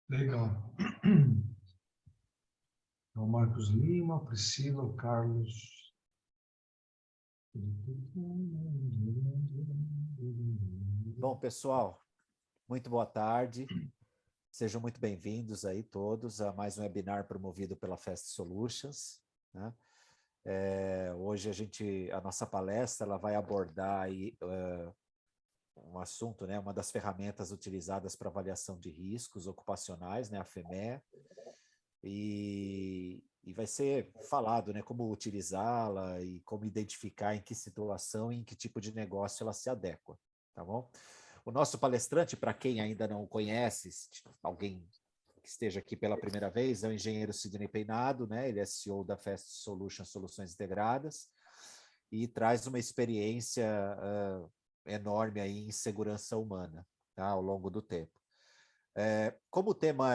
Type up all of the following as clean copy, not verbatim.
Legal. Então, Marcos Lima, Priscila, o Carlos. Bom, pessoal, muito boa tarde. Sejam muito bem-vindos aí todos a mais um webinar promovido pela Fast Solutions, né? Hoje a nossa palestra ela vai abordar aí, um assunto, né, uma das ferramentas utilizadas para avaliação de riscos ocupacionais, né, a FEME, e vai ser falado, né, como utilizá-la e como identificar em que situação e em que tipo de negócio ela se adequa, tá bom? O nosso palestrante, para quem ainda não o conhece, alguém que esteja aqui pela primeira vez, é o engenheiro Sidney Peinado, né? Ele é CEO da Fast Solutions Soluções Integradas e traz uma experiência enorme aí em segurança humana, tá? Ao longo do tempo. Como o tema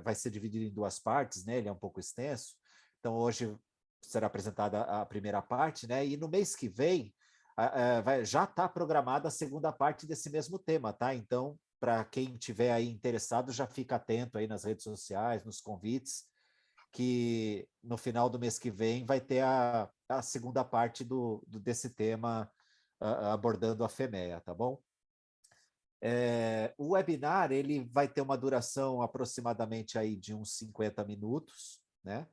vai ser dividido em duas partes, né? Ele é um pouco extenso, então hoje será apresentada a primeira parte, né? E no mês que vem já está programada a segunda parte desse mesmo tema, tá? Então, para quem tiver aí interessado, já fica atento aí nas redes sociais, nos convites, que no final do mês que vem vai ter a segunda parte desse tema abordando a FEMEA, tá bom? O webinar ele vai ter uma duração aproximadamente aí de uns 50 minutos, né?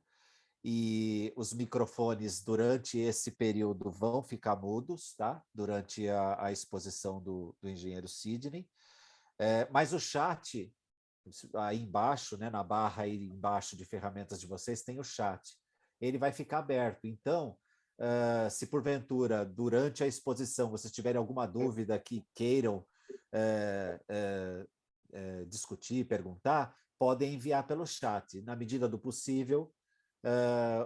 E os microfones durante esse período vão ficar mudos, tá? Durante a exposição do engenheiro Sidney. Mas o chat, aí embaixo, né, na barra aí embaixo de ferramentas de vocês, tem o chat. Ele vai ficar aberto. Então, se porventura, durante a exposição, vocês tiverem alguma dúvida que queiram discutir, perguntar, podem enviar pelo chat. Na medida do possível,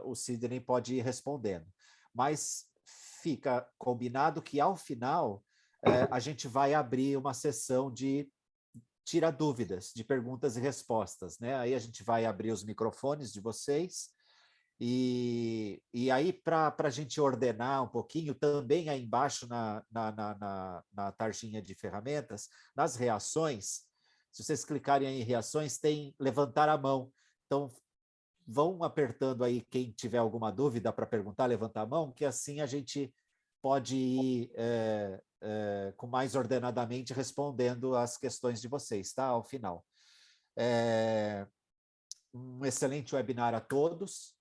o Sidney pode ir respondendo. Mas fica combinado que, ao final, a gente vai abrir uma sessão de tira dúvidas, de perguntas e respostas, né? Aí a gente vai abrir os microfones de vocês e aí para a gente ordenar um pouquinho, também aí embaixo na tarjinha de ferramentas, nas reações, se vocês clicarem aí em reações, tem levantar a mão. Então, vão apertando aí quem tiver alguma dúvida para perguntar, levantar a mão, que assim a gente pode ir com mais ordenadamente respondendo as questões de vocês, tá? Ao final. Um excelente webinar a todos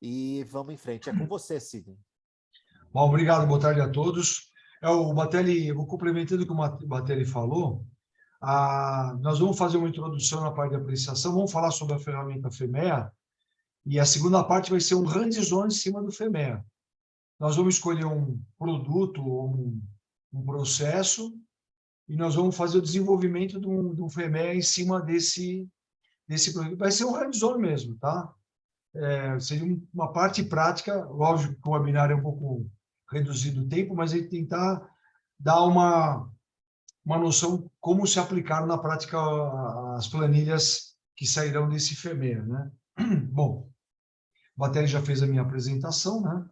e vamos em frente. É com você, Sidney. Bom, obrigado, boa tarde a todos. O Batelli, vou complementando o que o Batelli falou. Nós vamos fazer uma introdução na parte de apreciação, vamos falar sobre a ferramenta FEMEA, e a segunda parte vai ser um hands-on em cima do FEMEA. Nós vamos escolher um produto ou um processo e nós vamos fazer o desenvolvimento de um FEMEA em cima desse produto. Vai ser um hands-on mesmo, tá? Seria uma parte prática, lógico que o webinar é um pouco reduzido o tempo, mas ele tentar dar uma noção como se aplicaram na prática as planilhas que sairão desse FEMEA, né? Bom, o Batelli já fez a minha apresentação, né?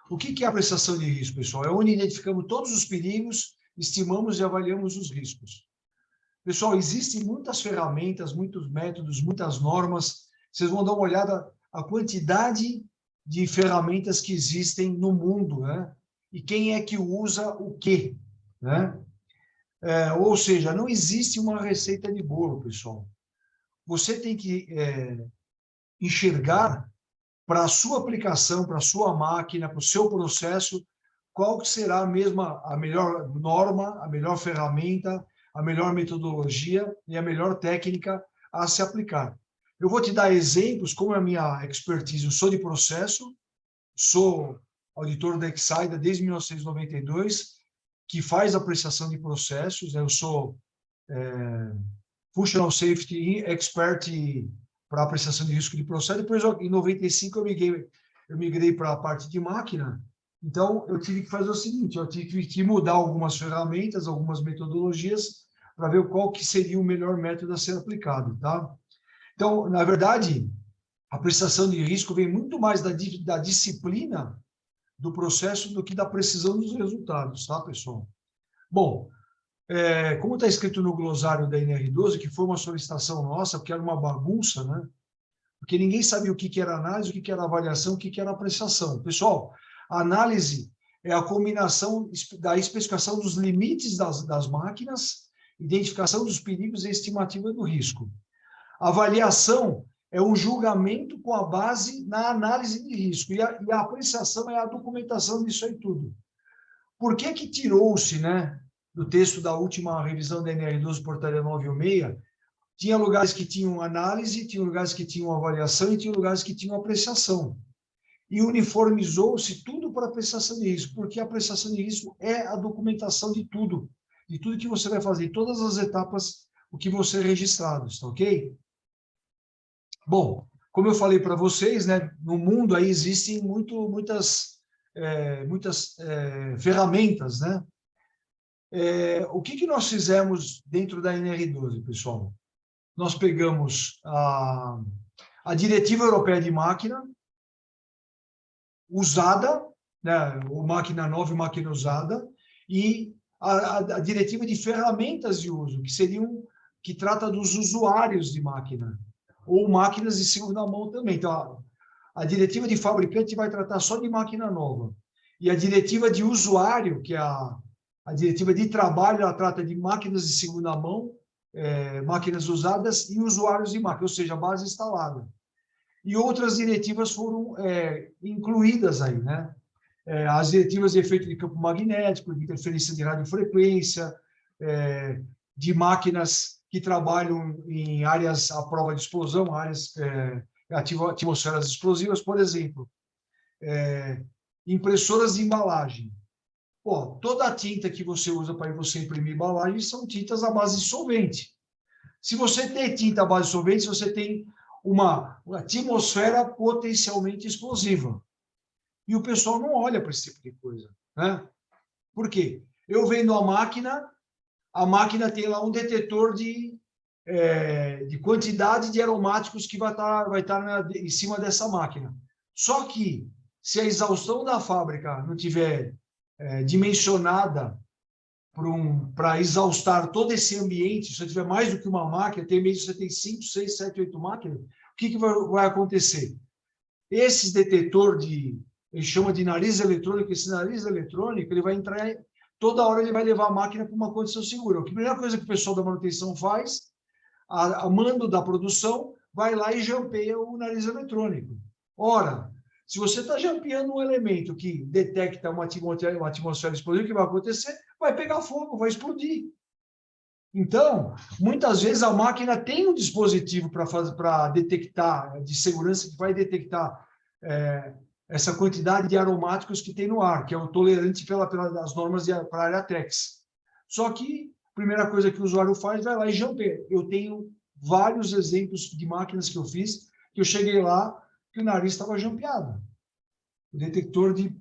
O que é a apreciação de risco, pessoal? É onde identificamos todos os perigos, estimamos e avaliamos os riscos. Pessoal, existem muitas ferramentas, muitos métodos, muitas normas. Vocês vão dar uma olhada a quantidade de ferramentas que existem no mundo, né? E quem é que usa o quê, né? Ou seja, não existe uma receita de bolo, pessoal. Você tem que enxergar para a sua aplicação, para a sua máquina, para o seu processo, qual que será a melhor norma, a melhor ferramenta, a melhor metodologia e a melhor técnica a se aplicar. Eu vou te dar exemplos, como é a minha expertise, eu sou de processo, sou auditor da Exaida desde 1992, que faz apreciação de processos, eu sou Functional Safety Expert para apreciação de risco de processo. Depois, em 95, eu migrei para a parte de máquina. Então, eu tive que fazer o seguinte, eu tive que mudar algumas ferramentas, algumas metodologias, para ver qual que seria o melhor método a ser aplicado, tá? Então, na verdade, a apreciação de risco vem muito mais da disciplina do processo do que da precisão dos resultados, tá, pessoal? Bom, como está escrito no glossário da NR12, que foi uma solicitação nossa, porque era uma bagunça, né? Porque ninguém sabia o que era análise, o que era avaliação, o que era apreciação. Pessoal, a análise é a combinação da especificação dos limites das máquinas, identificação dos perigos e estimativa do risco. A avaliação é um julgamento com a base na análise de risco, e a apreciação é a documentação disso aí tudo. Por que tirou-se, né, do texto da última revisão da NR12, portaria 916, tinha lugares que tinham análise, tinha lugares que tinham avaliação e tinha lugares que tinham apreciação. E uniformizou-se tudo para apreciação de risco, porque a apreciação de risco é a documentação de tudo que você vai fazer, todas as etapas, o que você é registrado, está ok? Bom, como eu falei para vocês, né, no mundo aí existem muitas ferramentas, né? O que nós fizemos dentro da NR12, pessoal? Nós pegamos a Diretiva Europeia de Máquina, usada, né, ou máquina nova e máquina usada, e a Diretiva de Ferramentas de Uso, que trata dos usuários de máquina, ou máquinas de segunda mão também. Então, a Diretiva de Fabricante vai tratar só de máquina nova, e a Diretiva de Usuário, que é a Diretiva de Trabalho, ela trata de máquinas de segunda mão, máquinas usadas e usuários de máquina, ou seja, base instalada. E outras diretivas foram incluídas aí, né? As diretivas de efeito de campo magnético, de interferência de radiofrequência, de máquinas que trabalham em áreas à prova de explosão, áreas atmosferas explosivas, por exemplo. Impressoras de embalagem. Pô, toda a tinta que você usa para você imprimir embalagem são tintas à base de solvente. Se você tem tinta à base de solvente, você tem uma atmosfera potencialmente explosiva. E o pessoal não olha para esse tipo de coisa, né? Por quê? Eu vendo a máquina tem lá um detetor de quantidade de aromáticos que vai estar em cima dessa máquina. Só que, se a exaustão da fábrica não tiver dimensionada para exaustar todo esse ambiente, se você tiver mais do que uma máquina, tem mês que você tem 5, 6, 7, 8 máquinas, o que vai acontecer? Esse detetor ele chama de nariz eletrônico, esse nariz eletrônico, ele vai entrar, toda hora ele vai levar a máquina para uma condição segura. A primeira coisa que o pessoal da manutenção faz, a mando da produção, vai lá e jampeia o nariz eletrônico. Ora, se você está jampeando um elemento que detecta uma atmosfera explosiva, o que vai acontecer? Vai pegar fogo, vai explodir. Então, muitas vezes a máquina tem um dispositivo para detectar, de segurança, que vai detectar essa quantidade de aromáticos que tem no ar, que é o tolerante pelas normas para a área TEX. Só que a primeira coisa que o usuário faz, vai lá e jampeia. Eu tenho vários exemplos de máquinas que eu fiz, que eu cheguei lá, que o nariz estava jampeado. O detector de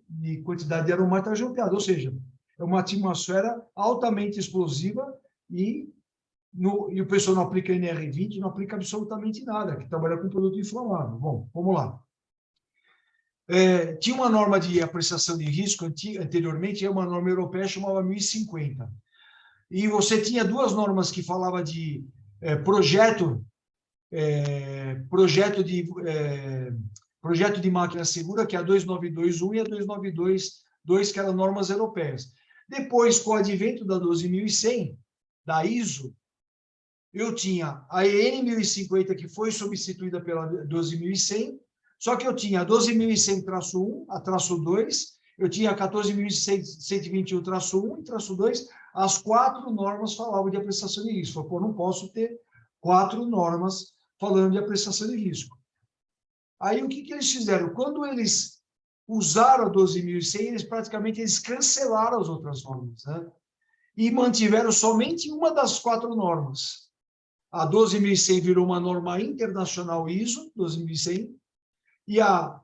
quantidade de aromáticos estava jampeado, ou seja, é uma atmosfera altamente explosiva e o pessoal não aplica NR20, não aplica absolutamente nada, que trabalha com produto inflamável. Bom, vamos lá. Tinha uma norma de apreciação de risco anteriormente, uma norma europeia chamada 1050. E você tinha duas normas que falavam de projeto de máquina segura, que é a 2921 e a 2922, que eram normas europeias. Depois, com o advento da 12100, da ISO, eu tinha a EN 1050, que foi substituída pela 12100, só que eu tinha a 12100-1, a -2, eu tinha a 14.121-1 e -2, as 4 normas falavam de apreciação de risco. Eu não posso ter 4 normas falando de apreciação de risco. Aí, o que eles fizeram? Quando eles usaram a 12.100, eles cancelaram as outras normas, né? E mantiveram somente uma das 4 normas. A 12.100 virou uma norma internacional ISO 12.100, e a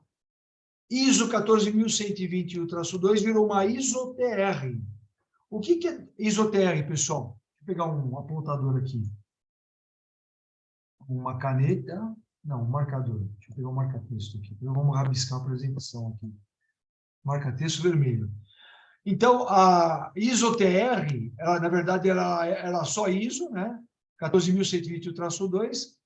ISO 14.121-2 virou uma ISO-TR. O que é ISO-TR, pessoal? Deixa eu pegar um apontador aqui. Uma caneta. Não, um marcador. Deixa eu pegar um marca-texto aqui. Então, vamos rabiscar a apresentação aqui. Marca-texto vermelho. Então, a ISO-TR, ela, na verdade, era só ISO, né? 14.121-2,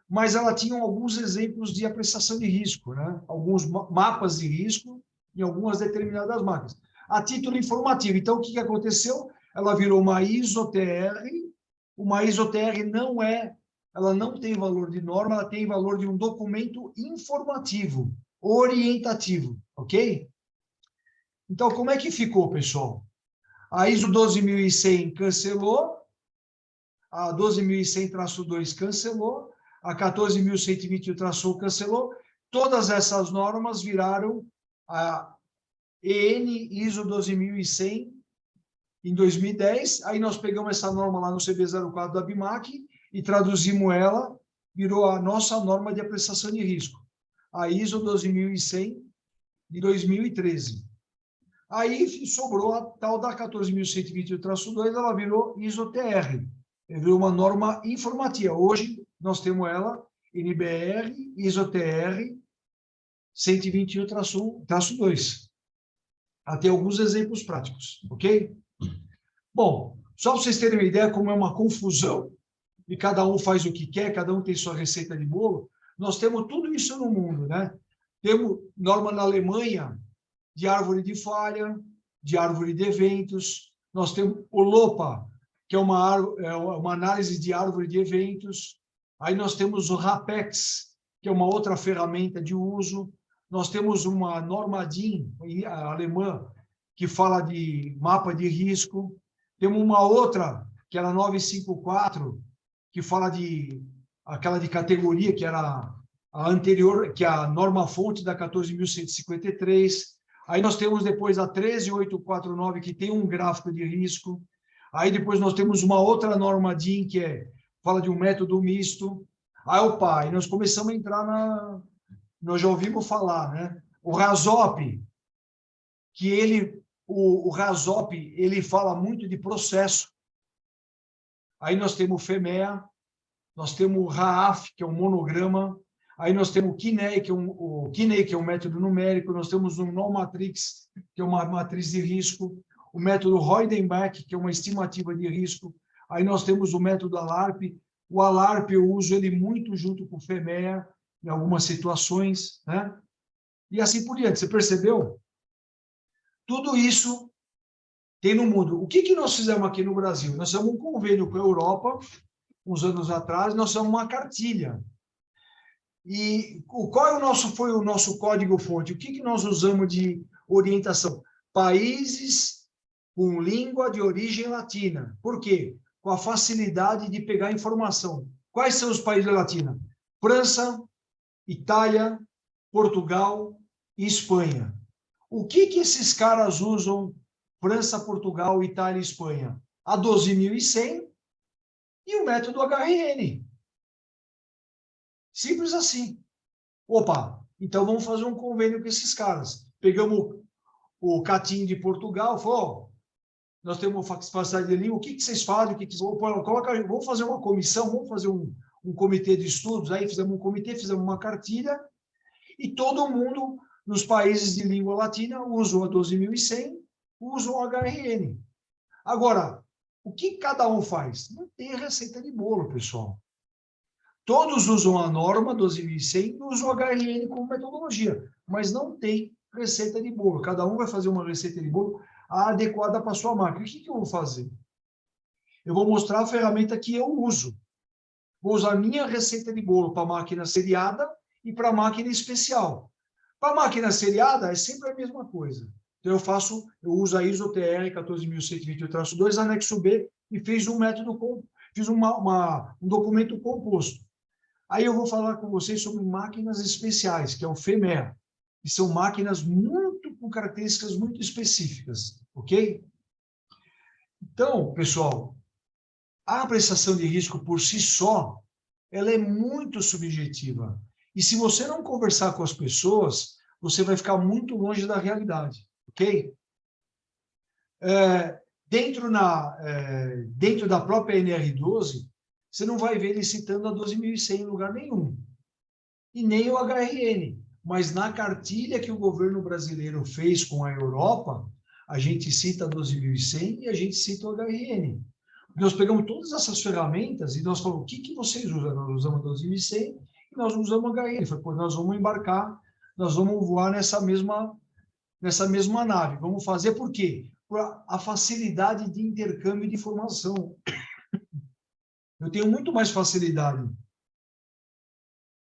mas ela tinha alguns exemplos de apreciação de risco, né? Alguns mapas de risco em algumas determinadas máquinas. A título informativo. Então, o que aconteceu? Ela virou uma ISO-TR. Uma ISO-TR ela não tem valor de norma, ela tem valor de um documento informativo, orientativo, ok? Então, como é que ficou, pessoal? A ISO 12.100 cancelou, a 12.100-2 cancelou, a 14.121-1 cancelou, todas essas normas viraram a EN ISO 12.100 em 2010, aí nós pegamos essa norma lá no CB04 da BIMAC e traduzimos ela, virou a nossa norma de apreciação de risco, a ISO 12.100 de 2013. Aí sobrou a tal da 14.121-2, ela virou ISO-TR, virou uma norma informativa. Hoje nós temos ela, NBR, ISO-TR 121-2. Até alguns exemplos práticos, ok? Bom, só para vocês terem uma ideia como é uma confusão, e cada um faz o que quer, cada um tem sua receita de bolo, nós temos tudo isso no mundo, né? Temos norma na Alemanha de árvore de falha, de árvore de eventos, nós temos o LOPA, que é uma análise de árvore de eventos, aí nós temos o RAPEX, que é uma outra ferramenta de uso, nós temos uma norma DIN, alemã, que fala de mapa de risco, temos uma outra, que era 954, que fala aquela de categoria, que era a anterior, que é a norma-fonte da 14.153. Aí nós temos depois a 13849, que tem um gráfico de risco. Aí depois nós temos uma outra norma DIN, que fala de um método misto. Aí, opa, e nós começamos a entrar nós já ouvimos falar, né? O RASOP, que o RASOP, ele fala muito de processo. Aí nós temos o FEMEA, nós temos o RAAF, que é um monograma, aí nós temos o KINEI, que é um método numérico, nós temos o NOMATRIX, que é uma matriz de risco, o método Reudenbach, que é uma estimativa de risco, aí nós temos o método ALARP. O ALARP eu uso ele muito junto com o FEMEA, em algumas situações, né? E assim por diante. Você percebeu? Tudo isso tem no mundo. O que nós fizemos aqui no Brasil? Nós fizemos um convênio com a Europa, uns anos atrás, nós fizemos uma cartilha. E qual foi o nosso código-fonte? O que nós usamos de orientação? Países com língua de origem latina. Por quê? Com a facilidade de pegar informação. Quais são os países latinos? França, Itália, Portugal e Espanha. O que esses caras usam? França, Portugal, Itália e Espanha? A 12.100 e o método HRN. Simples assim. Opa, então vamos fazer um convênio com esses caras. Pegamos o Catim de Portugal, falou, nós temos capacidade de língua, o que vocês fazem? Vamos fazer uma comissão, vamos fazer um comitê de estudos. Aí fizemos um comitê, fizemos uma cartilha, e todo mundo, nos países de língua latina, usa a 12.100, usa o HRN. Agora, o que cada um faz? Não tem receita de bolo, pessoal. Todos usam a norma 12.100 e usam o HRN como metodologia, mas não tem receita de bolo. Cada um vai fazer uma receita de bolo adequada para a sua máquina. O que eu vou fazer? Eu vou mostrar a ferramenta que eu uso. Vou usar a minha receita de bolo para a máquina seriada e para a máquina especial. Para a máquina seriada, é sempre a mesma coisa. Então, eu uso a ISO-TR 14.128-2, anexo B, e fiz um método, fiz um documento composto. Aí eu vou falar com vocês sobre máquinas especiais, que é o FEMEA, que são máquinas com características muito específicas, ok? Então, pessoal, a apreciação de risco por si só, ela é muito subjetiva. E se você não conversar com as pessoas, você vai ficar muito longe da realidade, ok? Dentro da própria NR12, você não vai ver ele citando a 12.100 em lugar nenhum. E nem o HRN. Mas na cartilha que o governo brasileiro fez com a Europa, a gente cita a 12.100 e a gente cita o HRN. Nós pegamos todas essas ferramentas e nós falamos, o que vocês usam? Nós usamos 12.100 e nós usamos o HRN. Falei, pô, nós vamos embarcar, nós vamos voar nessa mesma nave. Vamos fazer por quê? Por a facilidade de intercâmbio de informação. Eu tenho muito mais facilidade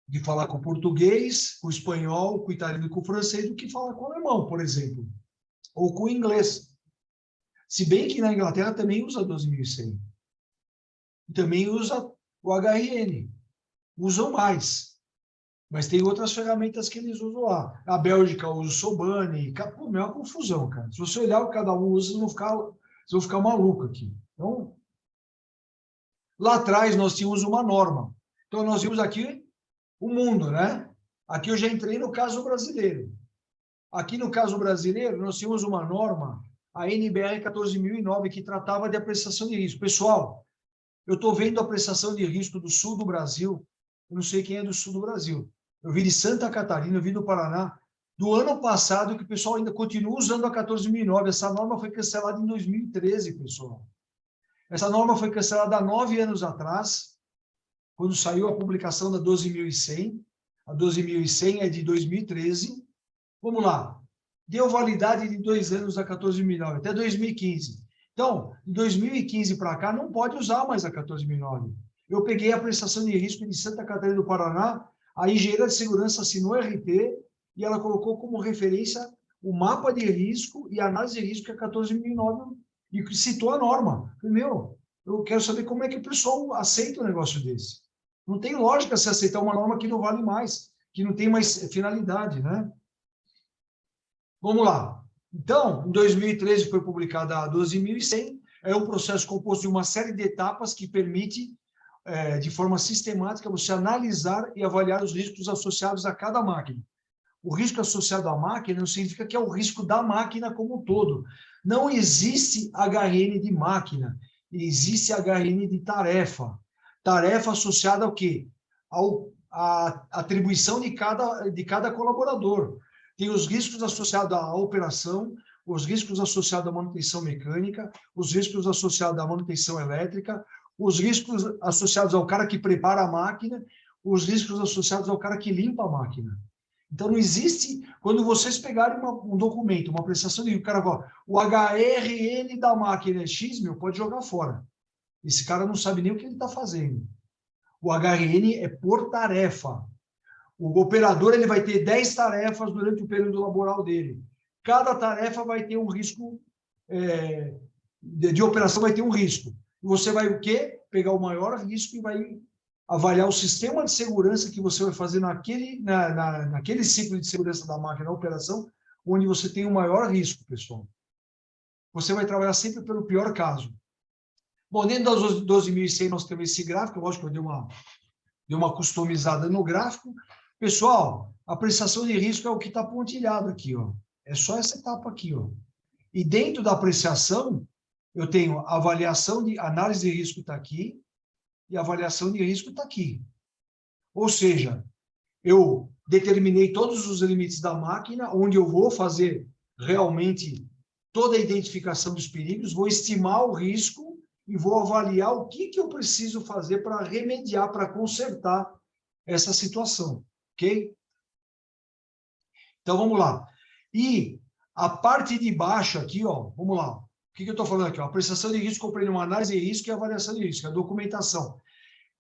de falar com o português, com o espanhol, com o italiano e com o francês do que falar com o alemão, por exemplo, ou com o inglês. Se bem que na Inglaterra também usa 12.100. Também usa o HRN. Usam mais. Mas tem outras ferramentas que eles usam lá. A Bélgica usa o Sobane. Pô, é uma confusão, cara. Se você olhar o que cada um usa, vocês vão ficar malucos aqui. Então, lá atrás nós tínhamos uma norma. Então, nós vimos aqui o mundo, né? Aqui eu já entrei no caso brasileiro. Aqui no caso brasileiro, nós tínhamos uma norma, a NBR 14.009, que tratava de apreciação de risco. Pessoal, eu estou vendo a apreciação de risco do sul do Brasil, eu não sei quem é do sul do Brasil. Eu vi de Santa Catarina, eu vi do Paraná, do ano passado, que o pessoal ainda continua usando a 14.009. Essa norma foi cancelada em 2013, pessoal. Essa norma foi cancelada há 9 anos atrás, quando saiu a publicação da 12.100. A 12.100 é de 2013. Vamos lá. Deu validade de 2 anos a 14.009, até 2015. Então, de 2015 para cá, não pode usar mais a 14.009. Eu peguei a prestação de risco de Santa Catarina do Paraná, a engenheira de segurança assinou RT e ela colocou como referência o mapa de risco e a análise de risco que é a 14.009 e citou a norma. Meu, eu quero saber como é que o pessoal aceita um negócio desse. Não tem lógica se aceitar uma norma que não vale mais, que não tem mais finalidade, né? Vamos lá. Então, em 2013 foi publicada a 12.100, é um processo composto de uma série de etapas que permite, de forma sistemática, você analisar e avaliar os riscos associados a cada máquina. O risco associado à máquina não significa que é o risco da máquina como um todo. Não existe HRN de máquina, existe HRN de tarefa. Tarefa associada ao quê? À atribuição de cada colaborador. Tem os riscos associados à operação, os riscos associados à manutenção mecânica, os riscos associados à manutenção elétrica, os riscos associados ao cara que prepara a máquina, os riscos associados ao cara que limpa a máquina. Então, não existe... Quando vocês pegarem um documento, uma prestação de... O cara fala, o HRN da máquina é X, pode jogar fora. Esse cara não sabe nem o que ele está fazendo. O HRN é por tarefa. O operador ele vai ter 10 tarefas durante o período laboral dele. Cada tarefa vai ter um risco, de operação vai ter um risco. E você vai o quê? Pegar o maior risco e vai avaliar o sistema de segurança que você vai fazer naquele ciclo de segurança da máquina na operação, onde você tem o maior risco, pessoal. Você vai trabalhar sempre pelo pior caso. Bom, dentro das 12.100 nós temos esse gráfico, lógico que eu dei uma customizada no gráfico. Pessoal, a apreciação de risco é o que está pontilhado aqui, ó. É só essa etapa aqui, ó. E dentro da apreciação, eu tenho avaliação de análise de risco está aqui e avaliação de risco está aqui. Ou seja, eu determinei todos os limites da máquina, onde eu vou fazer realmente toda a identificação dos perigos, vou estimar o risco e vou avaliar o que eu preciso fazer para remediar, para consertar essa situação. Ok? Então, vamos lá. E a parte de baixo aqui, ó, vamos lá. O que eu estou falando aqui? Ó? A apreciação de risco, compreende uma análise de risco e avaliação de risco, a documentação.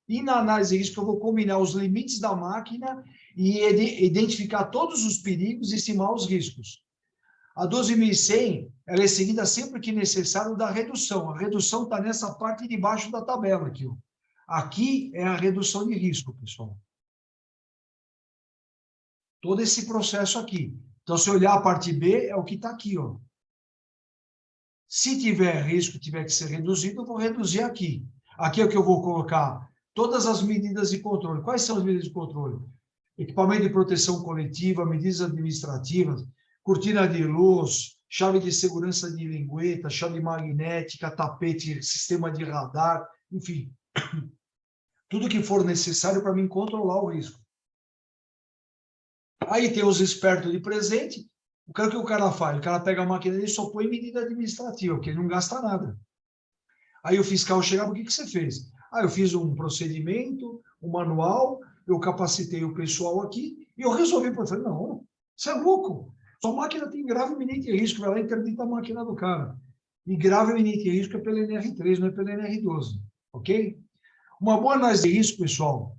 E na análise de risco, eu vou combinar os limites da máquina e identificar todos os perigos e estimar os riscos. A 12.100, ela é seguida sempre que necessário da redução. A redução está nessa parte de baixo da tabela aqui, ó. Aqui é a redução de risco, pessoal. Todo esse processo aqui. Então, se olhar a parte B, é o que está aqui, ó. Se tiver risco, tiver que ser reduzido, eu vou reduzir aqui. Aqui é o que eu vou colocar todas as medidas de controle. Quais são as medidas de controle? Equipamento de proteção coletiva, medidas administrativas, cortina de luz, chave de segurança de lingueta, chave magnética, tapete, sistema de radar, enfim. Tudo que for necessário para mim controlar o risco. Aí tem os espertos de presente, O que o cara faz? O cara pega a máquina dele e só põe medida administrativa, porque ele não gasta nada. Aí o fiscal chegava, o que você fez? Ah, eu fiz um procedimento, um manual, eu capacitei o pessoal aqui e eu resolvi. Eu falei, não, você é louco. Sua máquina tem grave iminente risco, vai lá e interdita a máquina do cara. E grave iminente risco é pela NR3, não é pela NR12, ok? Uma boa análise de risco, pessoal,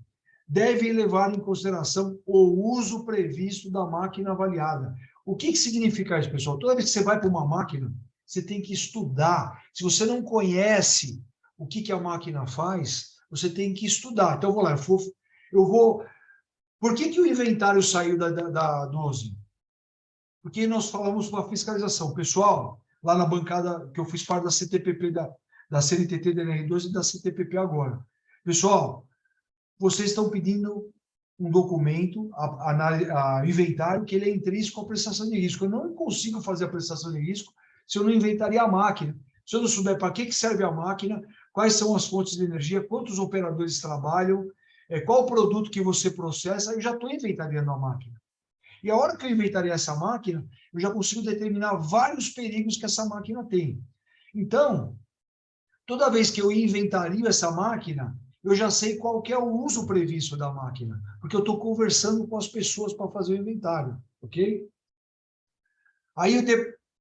deve levar em consideração o uso previsto da máquina avaliada. O que significa isso, pessoal? Toda vez que você vai para uma máquina, você tem que estudar. Se você não conhece o que a máquina faz, você tem que estudar. Então, eu vou lá, eu vou... Por que o inventário saiu da 12? Porque nós falamos para fiscalização. Pessoal, lá na bancada, que eu fiz parte da CTPP, da CNTT, da NR12 e da CTPP agora. Pessoal, vocês estão pedindo um documento, a inventário, que ele é intrínseco à prestação de risco. Eu não consigo fazer a prestação de risco se eu não inventaria a máquina. Se eu não souber para que serve a máquina, quais são as fontes de energia, quantos operadores trabalham, qual o produto que você processa, eu já estou inventariando a máquina. E a hora que eu inventariar essa máquina, eu já consigo determinar vários perigos que essa máquina tem. Então, toda vez que eu inventario essa máquina, eu já sei qual que é o uso previsto da máquina, porque eu estou conversando com as pessoas para fazer o inventário, ok? Aí eu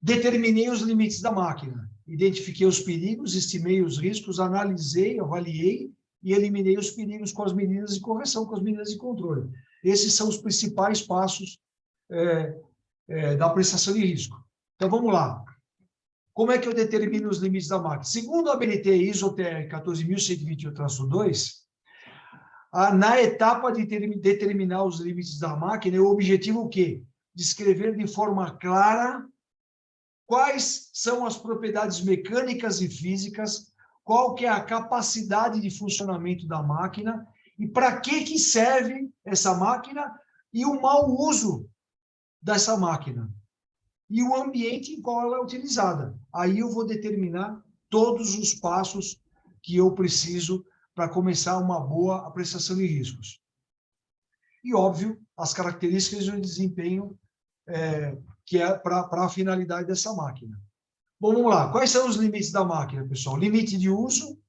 determinei os limites da máquina, identifiquei os perigos, estimei os riscos, analisei, avaliei e eliminei os perigos com as medidas de correção, com as medidas de controle. Esses são os principais passos da prestação de risco. Então, vamos lá. Como é que eu determino os limites da máquina? Segundo a ABNT ISO TR 14.128-2, na etapa de determinar os limites da máquina, é o objetivo o quê? Descrever de forma clara quais são as propriedades mecânicas e físicas, qual que é a capacidade de funcionamento da máquina e para que serve essa máquina e o mau uso dessa máquina e o ambiente em qual ela é utilizada. Aí eu vou determinar todos os passos que eu preciso para começar uma boa apreciação de riscos. E, óbvio, as características e o desempenho que é para a finalidade dessa máquina. Bom, vamos lá. Quais são os limites da máquina, pessoal? Limite de uso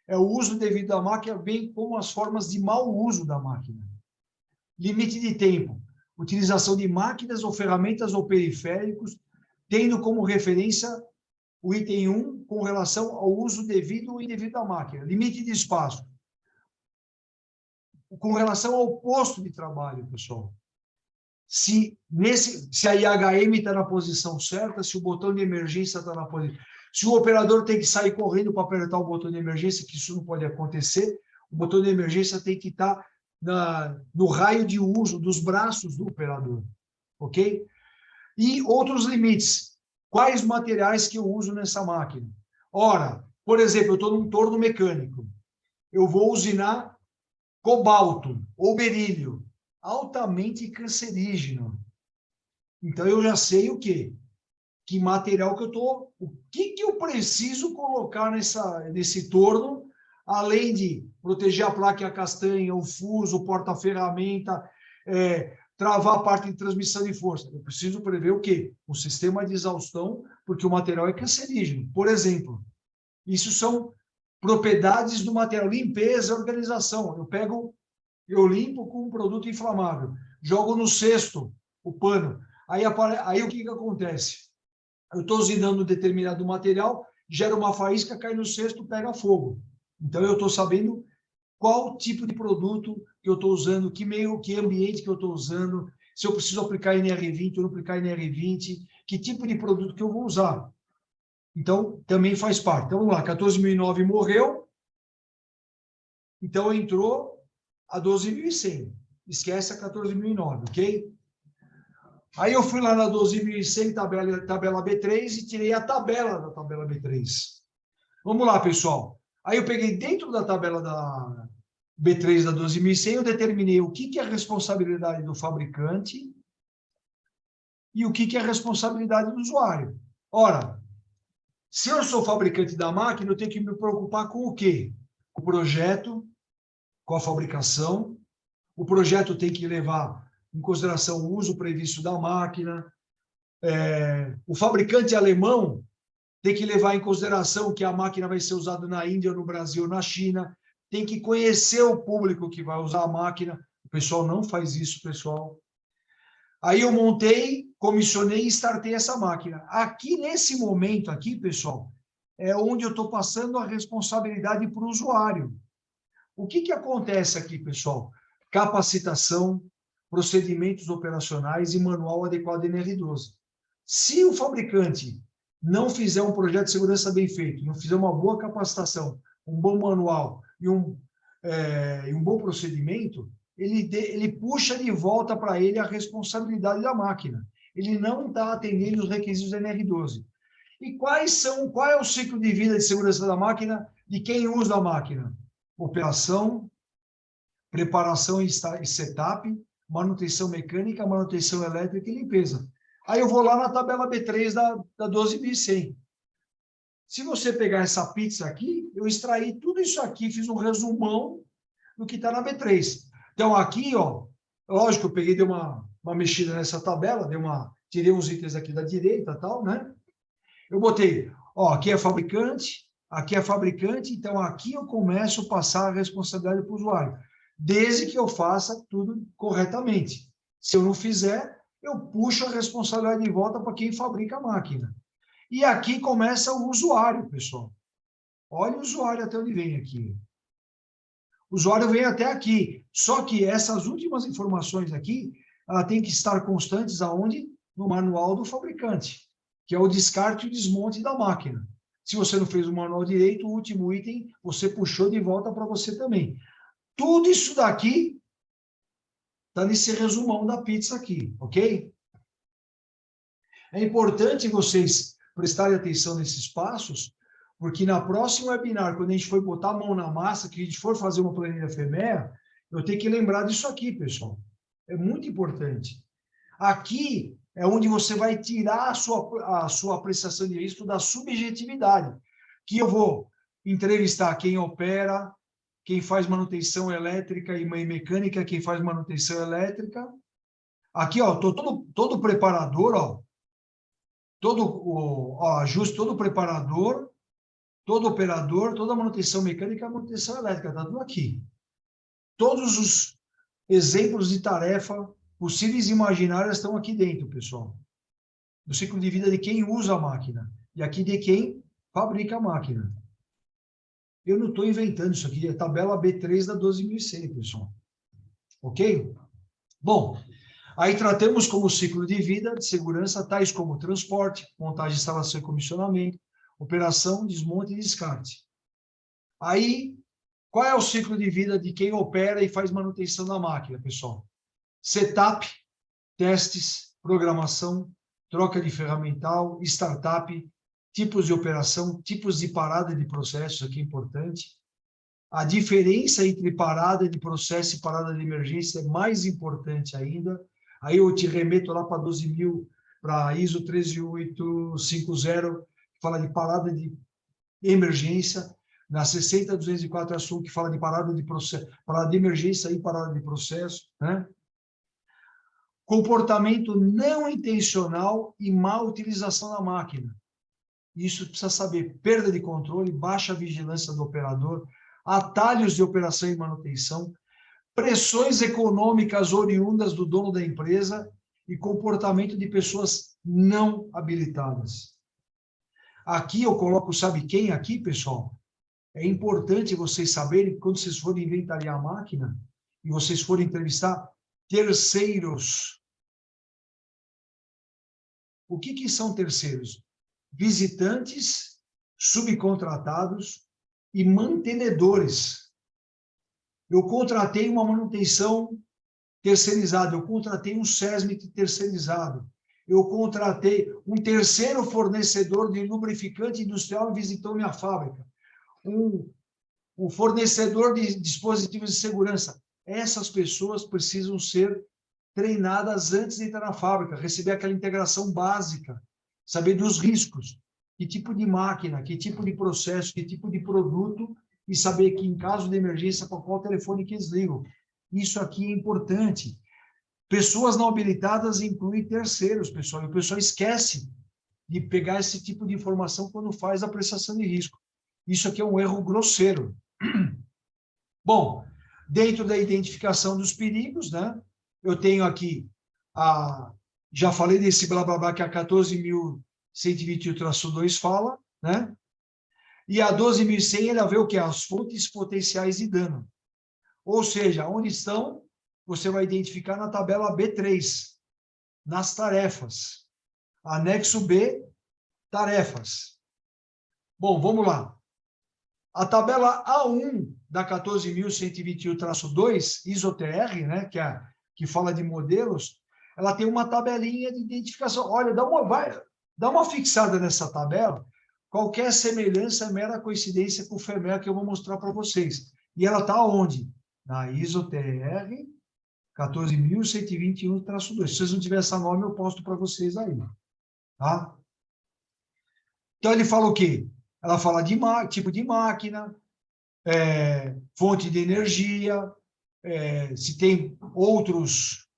é o uso devido à máquina, bem como as formas de mau uso da máquina. Limite de tempo. Utilização de máquinas ou ferramentas ou periféricos, tendo como referência o item 1 com relação ao uso devido ou indevido da máquina. Limite de espaço. Com relação ao posto de trabalho, pessoal. Se a IHM está na posição certa, se o botão de emergência está na posição... Se o operador tem que sair correndo para apertar o botão de emergência, que isso não pode acontecer, o botão de emergência tem que estar no raio de uso dos braços do operador, ok? E outros limites. Quais materiais que eu uso nessa máquina? Ora, por exemplo, eu estou num torno mecânico. Eu vou usinar cobalto ou berílio, altamente cancerígeno. Então, eu já sei o quê? Que material que eu estou... O que eu preciso colocar nesse torno, além de proteger a placa e a castanha, o fuso, o porta-ferramenta, travar a parte de transmissão de força. Eu preciso prever o quê? Um sistema de exaustão, porque o material é cancerígeno. Por exemplo, isso são propriedades do material, limpeza e organização. Eu limpo com um produto inflamável, jogo no cesto o pano. Aí o que acontece? Eu estou usinando determinado material, gera uma faísca, cai no cesto, pega fogo. Então, eu estou sabendo qual tipo de produto que eu estou usando, que ambiente que eu estou usando, se eu preciso aplicar NR20 ou não aplicar NR20, que tipo de produto que eu vou usar. Então, também faz parte. Então, vamos lá, 14.009 morreu, então entrou a 12.100. Esquece a 14.009, ok? Aí eu fui lá na 12.100, tabela B3, e tirei a tabela da tabela B3. Vamos lá, pessoal. Aí eu peguei dentro da tabela da B3 da 12.100, eu determinei o que é a responsabilidade do fabricante e o que é a responsabilidade do usuário. Ora, se eu sou fabricante da máquina, eu tenho que me preocupar com o quê? Com o projeto, com a fabricação. O projeto tem que levar em consideração o uso previsto da máquina, o fabricante alemão tem que levar em consideração que a máquina vai ser usada na Índia, no Brasil, na China, tem que conhecer o público que vai usar a máquina. O pessoal não faz isso, pessoal. Aí eu montei, comissionei e startei essa máquina. Aqui, nesse momento aqui, pessoal, é onde eu estou passando a responsabilidade para o usuário. O que acontece aqui, pessoal? Capacitação, procedimentos operacionais e manual adequado NR12. Se o fabricante não fizer um projeto de segurança bem feito, não fizer uma boa capacitação, um bom manual e um bom procedimento, ele puxa de volta para ele a responsabilidade da máquina. Ele não está atendendo os requisitos da NR12. E qual é o ciclo de vida de segurança da máquina de quem usa a máquina? Operação, preparação e setup, manutenção mecânica, manutenção elétrica e limpeza. Aí eu vou lá na tabela B3 da 12.100. Se você pegar essa pizza aqui, eu extraí tudo isso aqui, fiz um resumão do que está na B3. Então, aqui, ó, lógico, eu peguei, dei uma mexida nessa tabela, tirei uns itens aqui da direita e tal, né? Eu botei, ó, aqui é fabricante, então aqui eu começo a passar a responsabilidade para o usuário, desde que eu faça tudo corretamente. Se eu não fizer, eu puxo a responsabilidade de volta para quem fabrica a máquina. E aqui começa o usuário, pessoal. Olha o usuário até onde vem aqui. O usuário vem até aqui. Só que essas últimas informações aqui, ela tem que estar constantes aonde? No manual do fabricante, que é o descarte e o desmonte da máquina. Se você não fez o manual direito, o último item você puxou de volta para você também. Tudo isso daqui está nesse resumão da pizza aqui, ok? É importante vocês prestarem atenção nesses passos, porque na próxima webinar, quando a gente for botar a mão na massa, que a gente for fazer uma planilha FEMEA, eu tenho que lembrar disso aqui, pessoal. É muito importante. Aqui é onde você vai tirar a sua apreciação de risco da subjetividade, que eu vou entrevistar quem opera, quem faz manutenção elétrica e mecânica, quem faz manutenção elétrica. Aqui, ó, todo preparador, ó, ajuste, todo preparador, todo operador, toda manutenção mecânica e manutenção elétrica, está tudo aqui. Todos os exemplos de tarefa possíveis e imaginárias estão aqui dentro, pessoal. Do ciclo de vida de quem usa a máquina. E aqui de quem fabrica a máquina. Eu não estou inventando isso aqui, é a tabela B3 da 12.100, pessoal. Ok? Bom, aí tratamos como ciclo de vida de segurança, tais como transporte, montagem, instalação e comissionamento, operação, desmonte e descarte. Aí, qual é o ciclo de vida de quem opera e faz manutenção da máquina, pessoal? Setup, testes, programação, troca de ferramental, startup, tipos de operação, tipos de parada de processos, aqui é importante. A diferença entre parada de processo e parada de emergência é mais importante ainda. Aí eu te remeto lá para 12.000, para ISO 13850, que fala de parada de emergência. Na 60204 é a SUL, que fala de parada de processo, parada de emergência e parada de processo, né? Comportamento não intencional e má utilização da máquina. Isso precisa saber, perda de controle, baixa vigilância do operador, atalhos de operação e manutenção, pressões econômicas oriundas do dono da empresa e comportamento de pessoas não habilitadas. Aqui eu coloco, sabe quem aqui, pessoal? É importante vocês saberem que quando vocês forem inventariar a máquina e vocês forem entrevistar terceiros. O que são terceiros? Visitantes, subcontratados e mantenedores. Eu contratei uma manutenção terceirizada, eu contratei um SESMIT terceirizado, eu contratei um terceiro fornecedor de lubrificante industrial e visitou minha fábrica, um fornecedor de dispositivos de segurança. Essas pessoas precisam ser treinadas antes de entrar na fábrica, receber aquela integração básica, saber dos riscos, que tipo de máquina, que tipo de processo, que tipo de produto, e saber que, em caso de emergência, para qual telefone que eles ligam. Isso aqui é importante. Pessoas não habilitadas incluem terceiros, pessoal. E o pessoal esquece de pegar esse tipo de informação quando faz a apreciação de risco. Isso aqui é um erro grosseiro. Bom, dentro da identificação dos perigos, né? Eu tenho aqui já falei desse blá blá blá que a 14.121-2 fala, né? E a 12.100 ela vê o que? As fontes potenciais de dano. Ou seja, onde estão, você vai identificar na tabela B3, nas tarefas. Anexo B, tarefas. Bom, vamos lá. A tabela A1 da 14.121-2, ISO-TR, né, que fala de modelos, ela tem uma tabelinha de identificação. Olha, dá uma fixada nessa tabela. Qualquer semelhança é mera coincidência com o FEMEA que eu vou mostrar para vocês. E ela está onde? Na ISO-TR 14.121-2. Se vocês não tiverem essa nome, eu posto para vocês aí. Tá? Então, ele fala o quê? Ela fala de tipo de máquina, fonte de energia, se tem outros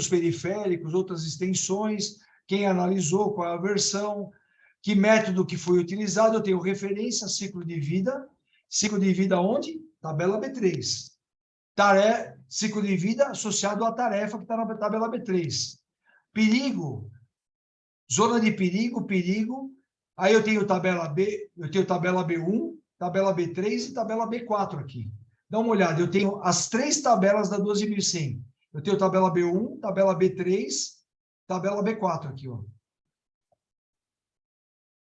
periféricos, outras extensões, quem analisou, qual é a versão, que método que foi utilizado, eu tenho referência, ciclo de vida onde? Tabela B3. Ciclo de vida associado à tarefa que está na tabela B3. Perigo, zona de perigo, aí eu tenho tabela B, eu tenho tabela B1, tabela B3 e tabela B4 aqui. Dá uma olhada, eu tenho as 3 tabelas da 12.100. Eu tenho tabela B1, tabela B3, tabela B4 aqui, ó.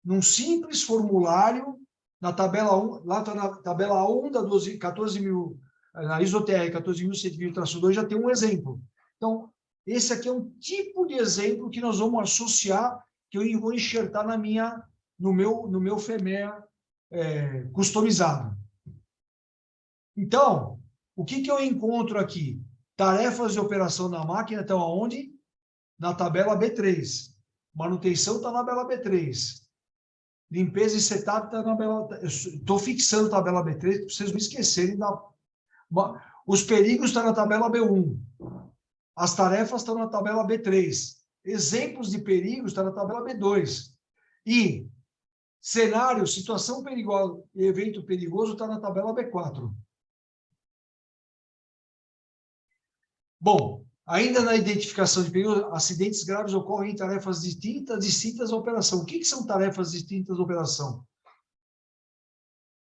Num simples formulário, na tabela 1, lá está na tabela 1 da 14.000, na ISO-TR 14.121-2 já tem um exemplo. Então, esse aqui é um tipo de exemplo que nós vamos associar, que eu vou enxertar no meu FEMEA customizado. Então, o que eu encontro aqui? Tarefas de operação da máquina estão aonde? Na tabela B3. Manutenção está na tabela B3. Limpeza e setup está na tabela... Estou fixando a tabela B3 para vocês não esquecerem Os perigos estão na tabela B1. As tarefas estão na tabela B3. Exemplos de perigos estão na tabela B2. E cenário, situação perigosa e evento perigoso está na tabela B4. Bom, ainda na identificação de perigo, acidentes graves ocorrem em tarefas distintas à operação. O que são tarefas distintas à operação?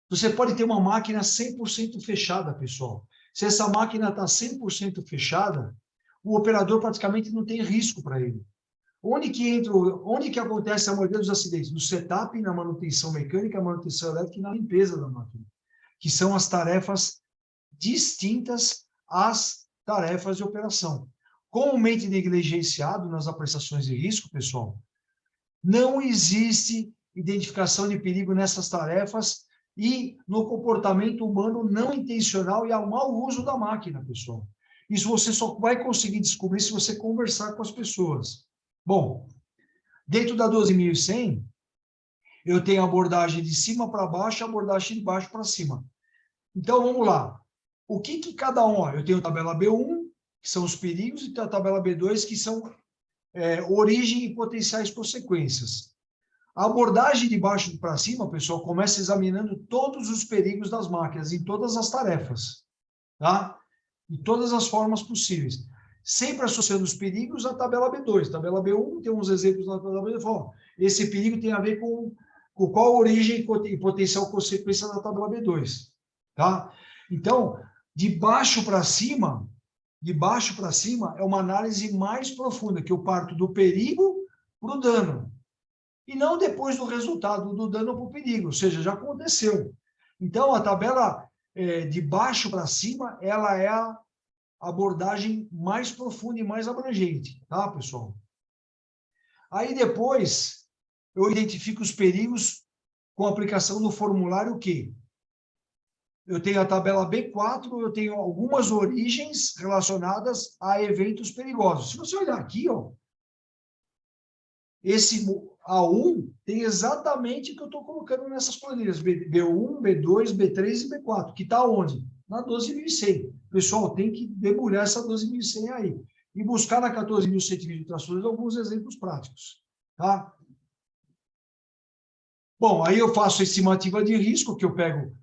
Você pode ter uma máquina 100% fechada, pessoal. Se essa máquina está 100% fechada, o operador praticamente não tem risco para ele. Onde que acontece a maioria dos acidentes? No setup, na manutenção mecânica, manutenção elétrica e na limpeza da máquina, que são as tarefas distintas às tarefas de operação. Comumente negligenciado nas apreciações de risco, pessoal, não existe identificação de perigo nessas tarefas e no comportamento humano não intencional e ao mau uso da máquina, pessoal. Isso você só vai conseguir descobrir se você conversar com as pessoas. Bom, dentro da 12.100, eu tenho a abordagem de cima para baixo e a abordagem de baixo para cima. Então, vamos lá. O que cada um... Eu tenho a tabela B1, que são os perigos, e a tabela B2, que são origem e potenciais consequências. A abordagem de baixo para cima, pessoal, começa examinando todos os perigos das máquinas, em todas as tarefas, tá? De todas as formas possíveis. Sempre associando os perigos à tabela B2. Tabela B1 tem uns exemplos na tabela B2. Esse perigo tem a ver com qual origem e potencial consequência da tabela B2. Tá? Então, de baixo para cima é uma análise mais profunda, que eu parto do perigo para o dano. E não depois do resultado do dano para o perigo, ou seja, já aconteceu. Então, a tabela de baixo para cima, ela é a abordagem mais profunda e mais abrangente, tá, pessoal? Aí depois, eu identifico os perigos com a aplicação do formulário que eu tenho a tabela B4, eu tenho algumas origens relacionadas a eventos perigosos. Se você olhar aqui, ó, esse A1 tem exatamente o que eu estou colocando nessas planilhas, B1, B2, B3 e B4, que está onde? na 12.100. Pessoal, tem que debulhar essa 12.100 aí. E buscar na 14.120 alguns exemplos práticos. Tá? Bom, aí eu faço a estimativa de risco, que eu pego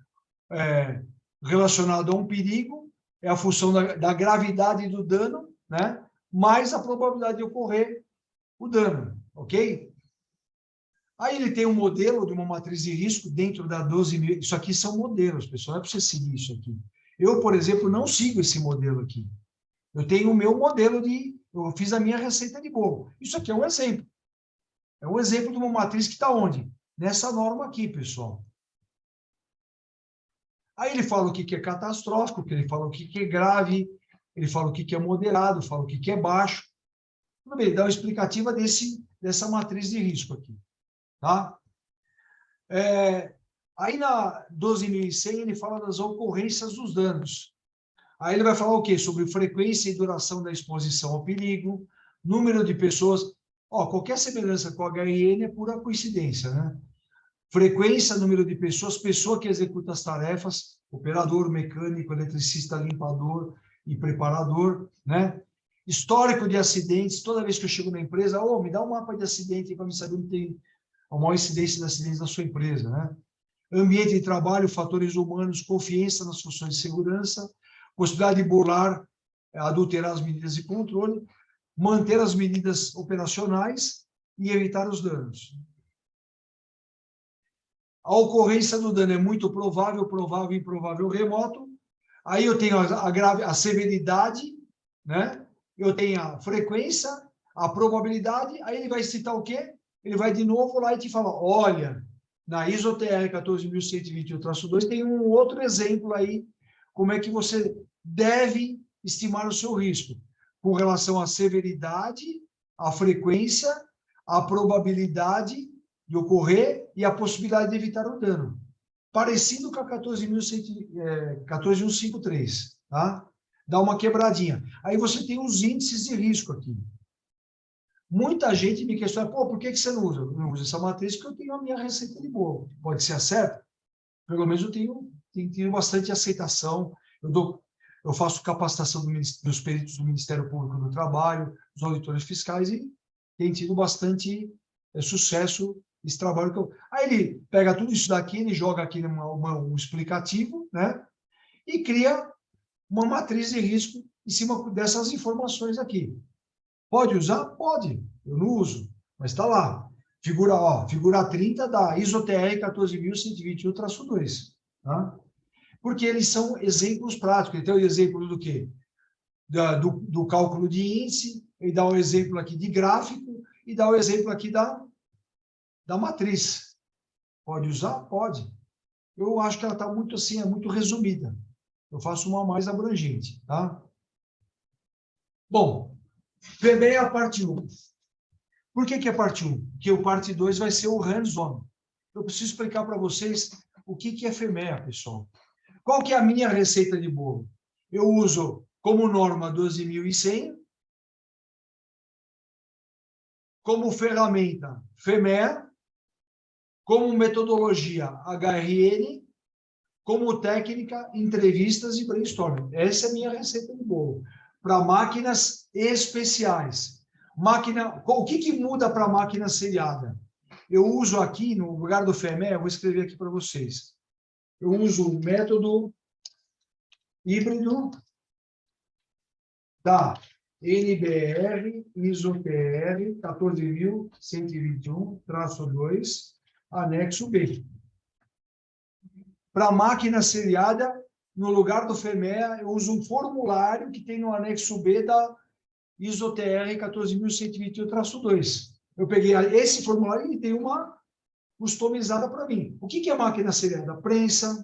relacionado a um perigo, é a função da gravidade do dano, né? Mais a probabilidade de ocorrer o dano, ok? Aí ele tem um modelo de uma matriz de risco dentro da 12.000. Isso aqui são modelos, pessoal, não é para você seguir isso aqui. Eu, por exemplo, não sigo esse modelo aqui. Eu tenho o meu modelo eu fiz a minha receita de bolo. Isso aqui é um exemplo. É um exemplo de uma matriz que está onde? Nessa norma aqui, pessoal. Aí ele fala o que é catastrófico, ele fala o que é grave, ele fala o que é moderado, fala o que é baixo. Tudo bem, dá uma explicativa dessa matriz de risco aqui. Tá? Aí na 12.100 ele fala das ocorrências dos danos. Aí ele vai falar o quê? Sobre frequência e duração da exposição ao perigo, número de pessoas. Qualquer semelhança com o HRN é pura coincidência, né? Frequência, número de pessoas, pessoa que executa as tarefas, operador, mecânico, eletricista, limpador e preparador, né? Histórico de acidentes, toda vez que eu chego na empresa, me dá um mapa de acidente para me saber onde tem a maior incidência de acidentes na sua empresa, né? Ambiente de trabalho, fatores humanos, confiança nas funções de segurança, possibilidade de burlar, adulterar as medidas de controle, manter as medidas operacionais e evitar os danos. A ocorrência do dano é muito provável, provável, improvável, remoto. Aí eu tenho a severidade, né? Eu tenho a frequência, a probabilidade. Aí ele vai citar o quê? Ele vai de novo lá e te fala, olha, na ISO-TR 14.121-2 tem um outro exemplo aí, como é que você deve estimar o seu risco, com relação à severidade, à frequência, à probabilidade de ocorrer e a possibilidade de evitar o dano. Parecido com a 14.153, tá? Dá uma quebradinha. Aí você tem os índices de risco aqui. Muita gente me questiona, por que você não usa? Eu não uso essa matriz porque eu tenho a minha receita de bolo. Pode ser certo? Pelo menos eu tenho bastante aceitação. Eu faço capacitação dos peritos do Ministério Público do Trabalho, dos auditores fiscais, e tem tido bastante sucesso esse trabalho. Aí ele pega tudo isso daqui, ele joga aqui um explicativo, né? E cria uma matriz de risco em cima dessas informações aqui. Pode usar? Pode. Eu não uso, mas está lá. Figura 30 da ISO-TR 14.121-2. Tá? Porque eles são exemplos práticos. Então, o exemplo do quê? Do cálculo de índice, ele dá um exemplo aqui de gráfico e dá um exemplo aqui da matriz. Pode usar? Pode. Eu acho que ela está muito assim, é muito resumida. Eu faço uma mais abrangente, tá? Bom, FEMEA é a parte 1. Por que é a parte 1? Porque o parte 2 vai ser o hands-on. Eu preciso explicar para vocês o que é FEMEA, pessoal. Qual que é a minha receita de bolo? Eu uso como norma 12.100, como ferramenta FEMEA, como metodologia HRN, como técnica, entrevistas e brainstorming. Essa é a minha receita de bolo. Para máquinas especiais. O que muda para máquina seriada? Eu uso aqui, no lugar do FEMEA, vou escrever aqui para vocês. Eu uso o método híbrido da NBR ISO-TR 14.121-2, anexo B. Para máquina seriada, no lugar do FEMEA, eu uso um formulário que tem no anexo B da ISO-TR 14.121-2. Eu peguei esse formulário e tem uma customizada para mim. O que é máquina seriada? Prensa,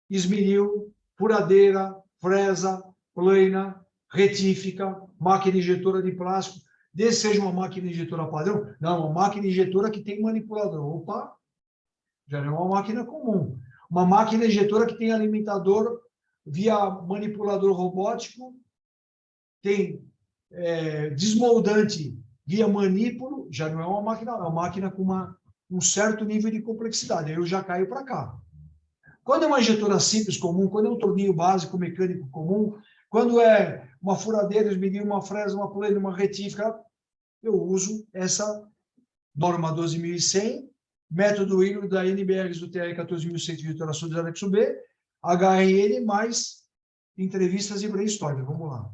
esmeril, furadeira, fresa, plana, retífica, máquina injetora de plástico. Desde seja uma máquina injetora padrão, não, uma máquina injetora que tem manipulador. Opa, já não é uma máquina comum. Uma máquina injetora que tem alimentador via manipulador robótico, tem desmoldante via manípulo, já não é uma máquina com um certo nível de complexidade. Aí eu já caio para cá. Quando é uma injetora simples comum, quando é um tornilho básico mecânico comum, quando é uma furadeira, medir uma fresa, uma plane, uma retífica, eu uso essa norma 12.100, método híbrido da NBR do TR 14.100 de iteração de anexo B, HRN mais entrevistas e brainstorming. Vamos lá.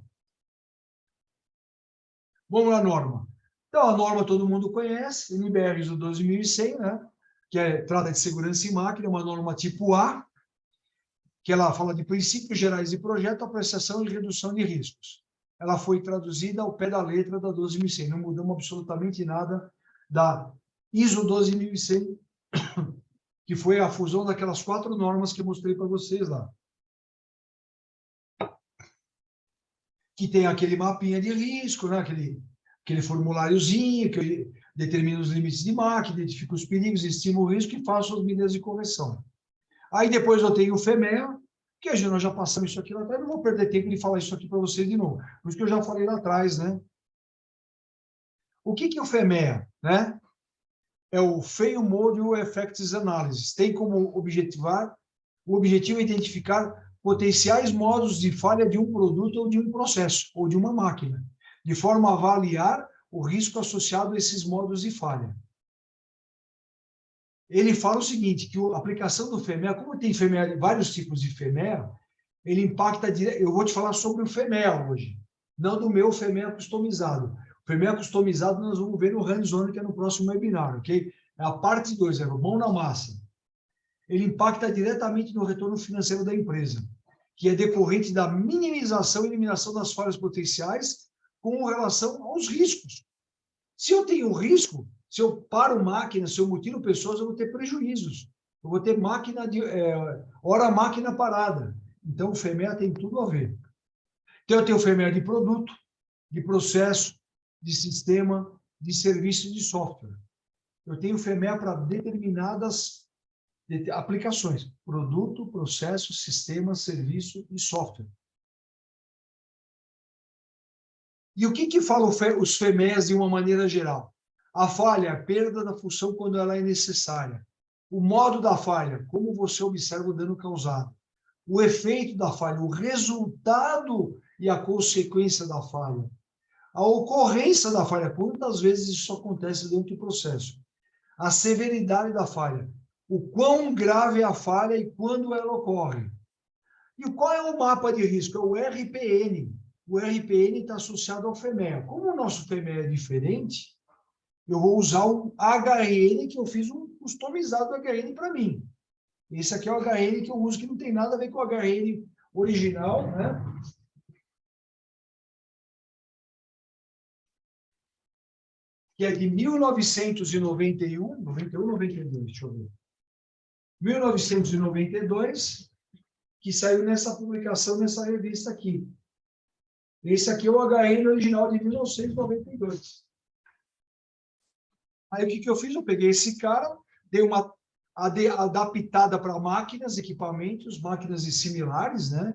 Vamos lá, norma. Então, a norma todo mundo conhece, NBR do 12.100, né? Que trata de segurança em máquina, é uma norma tipo A, que ela fala de princípios gerais de projeto, apreciação e redução de riscos. Ela foi traduzida ao pé da letra da 12.100, não mudamos absolutamente nada da ISO 12.100, que foi a fusão daquelas 4 normas que eu mostrei para vocês lá. Que tem aquele mapinha de risco, né? aquele formuláriozinho que determina os limites de máquina, identifica os perigos, estima o risco e faço as medidas de correção. Aí depois eu tenho o FEMEA, que nós já passamos isso aqui lá atrás, não vou perder tempo de falar isso aqui para vocês de novo, por isso que eu já falei lá atrás, né? O que é o FEMEA, né? É o Fail Module Effects Analysis. Tem como o objetivo é identificar potenciais modos de falha de um produto ou de um processo, ou de uma máquina, de forma a avaliar o risco associado a esses modos de falha. Ele fala o seguinte, que a aplicação do FEMEA, como tem FEMEA, vários tipos de FEMEA, ele impacta direto. Eu vou te falar sobre o FEMEA hoje, não do meu FEMEA customizado. O FEMEA customizado nós vamos ver no hands-on, que é no próximo webinar, ok? É a parte 2, é o mão na massa. Ele impacta diretamente no retorno financeiro da empresa, que é decorrente da minimização e eliminação das falhas potenciais com relação aos riscos. Se eu tenho risco, se eu paro máquina, se eu mutilo pessoas, eu vou ter prejuízos. Eu vou ter hora máquina parada. Então, o FEMEA tem tudo a ver. Então, eu tenho o FEMEA de produto, de processo, de sistema, de serviço e de software. Eu tenho o FEMEA para determinadas aplicações. Produto, processo, sistema, serviço e software. E o que fala os FEMEAs de uma maneira geral? A falha, a perda da função quando ela é necessária. O modo da falha, como você observa o dano causado. O efeito da falha, o resultado e a consequência da falha. A ocorrência da falha, quantas vezes isso acontece dentro do processo. A severidade da falha, o quão grave é a falha e quando ela ocorre. E qual é o mapa de risco? É o RPN. O RPN está associado ao FEMEA. Como o nosso FEMEA é diferente, eu vou usar o HRN, que eu fiz um customizado HRN para mim. Esse aqui é o HRN que eu uso, que não tem nada a ver com o HRN original, né? Que é de 1991, 92, deixa eu ver. 1992, que saiu nessa publicação, nessa revista aqui. Esse aqui é o HN original de 1992. Aí o que eu fiz? Eu peguei esse cara, dei uma adaptada para máquinas, equipamentos, máquinas similares, né?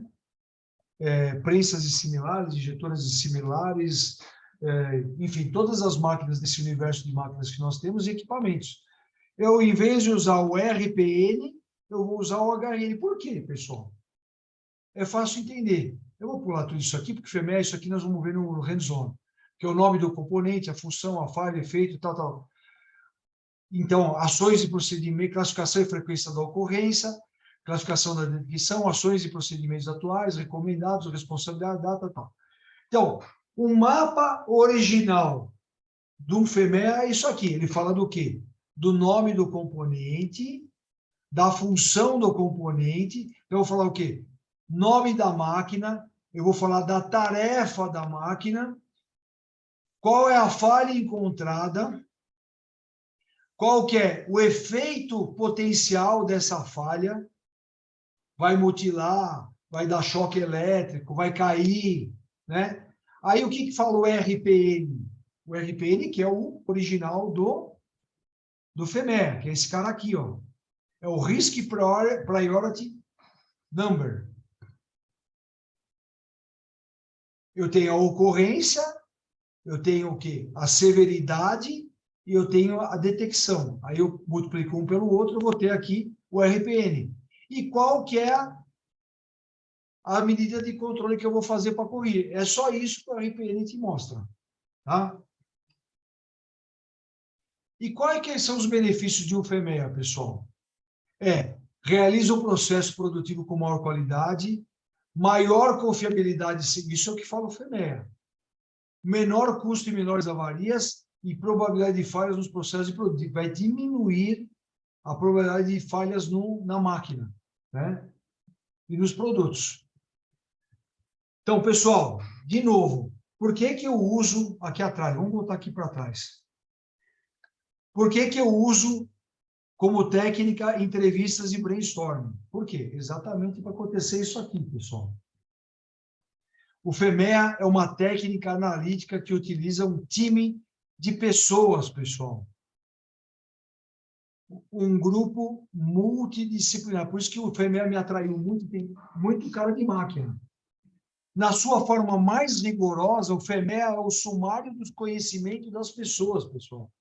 Prensas similares, injetoras similares, enfim, todas as máquinas desse universo de máquinas que nós temos e equipamentos. Eu, em vez de usar o RPN, eu vou usar o HN. Por quê, pessoal? É fácil entender. Eu vou pular tudo isso aqui, porque FEMEA, isso aqui nós vamos ver no hands-on, que é o nome do componente, a função, a falha, efeito, tal, tal. Então, ações e procedimentos, classificação e frequência da ocorrência, classificação da detecção, ações e procedimentos atuais, recomendados, responsabilidade, data, tal. Então, o mapa original do FEMEA é isso aqui. Ele fala do quê? Do nome do componente, da função do componente. Então, eu vou falar o quê? Nome da máquina, eu vou falar da tarefa da máquina, qual é a falha encontrada, qual que é o efeito potencial dessa falha, vai mutilar, vai dar choque elétrico, vai cair, né? Aí o que fala o RPN? O RPN, que é o original do FEMEA, que é esse cara aqui, ó. É o Risk Priority Number. Eu tenho a ocorrência, eu tenho o quê? A severidade e eu tenho a detecção. Aí eu multiplico um pelo outro, eu vou ter aqui o RPN. e qual que é a medida de controle que eu vou fazer para corrigir. É só isso que o RPN te mostra. Tá? E quais são os benefícios de um FEMEA, pessoal? Realiza um processo produtivo com maior qualidade, maior confiabilidade de serviço, é o que fala o FEMEA. Menor custo e menores avarias e probabilidade de falhas nos processos de produto. Vai diminuir a probabilidade de falhas na máquina, né? E nos produtos. Então, pessoal, de novo, por que eu uso aqui atrás? Vamos voltar aqui para trás. Por que eu uso como técnica entrevistas e brainstorming? Por quê? Exatamente para acontecer isso aqui, pessoal. O FEMEA é uma técnica analítica que utiliza um time de pessoas, pessoal. Um grupo multidisciplinar. Por isso que o FEMEA me atraiu muito, tem muito cara de máquina. Na sua forma mais rigorosa, o FEMEA é o sumário dos conhecimentos das pessoas, pessoal.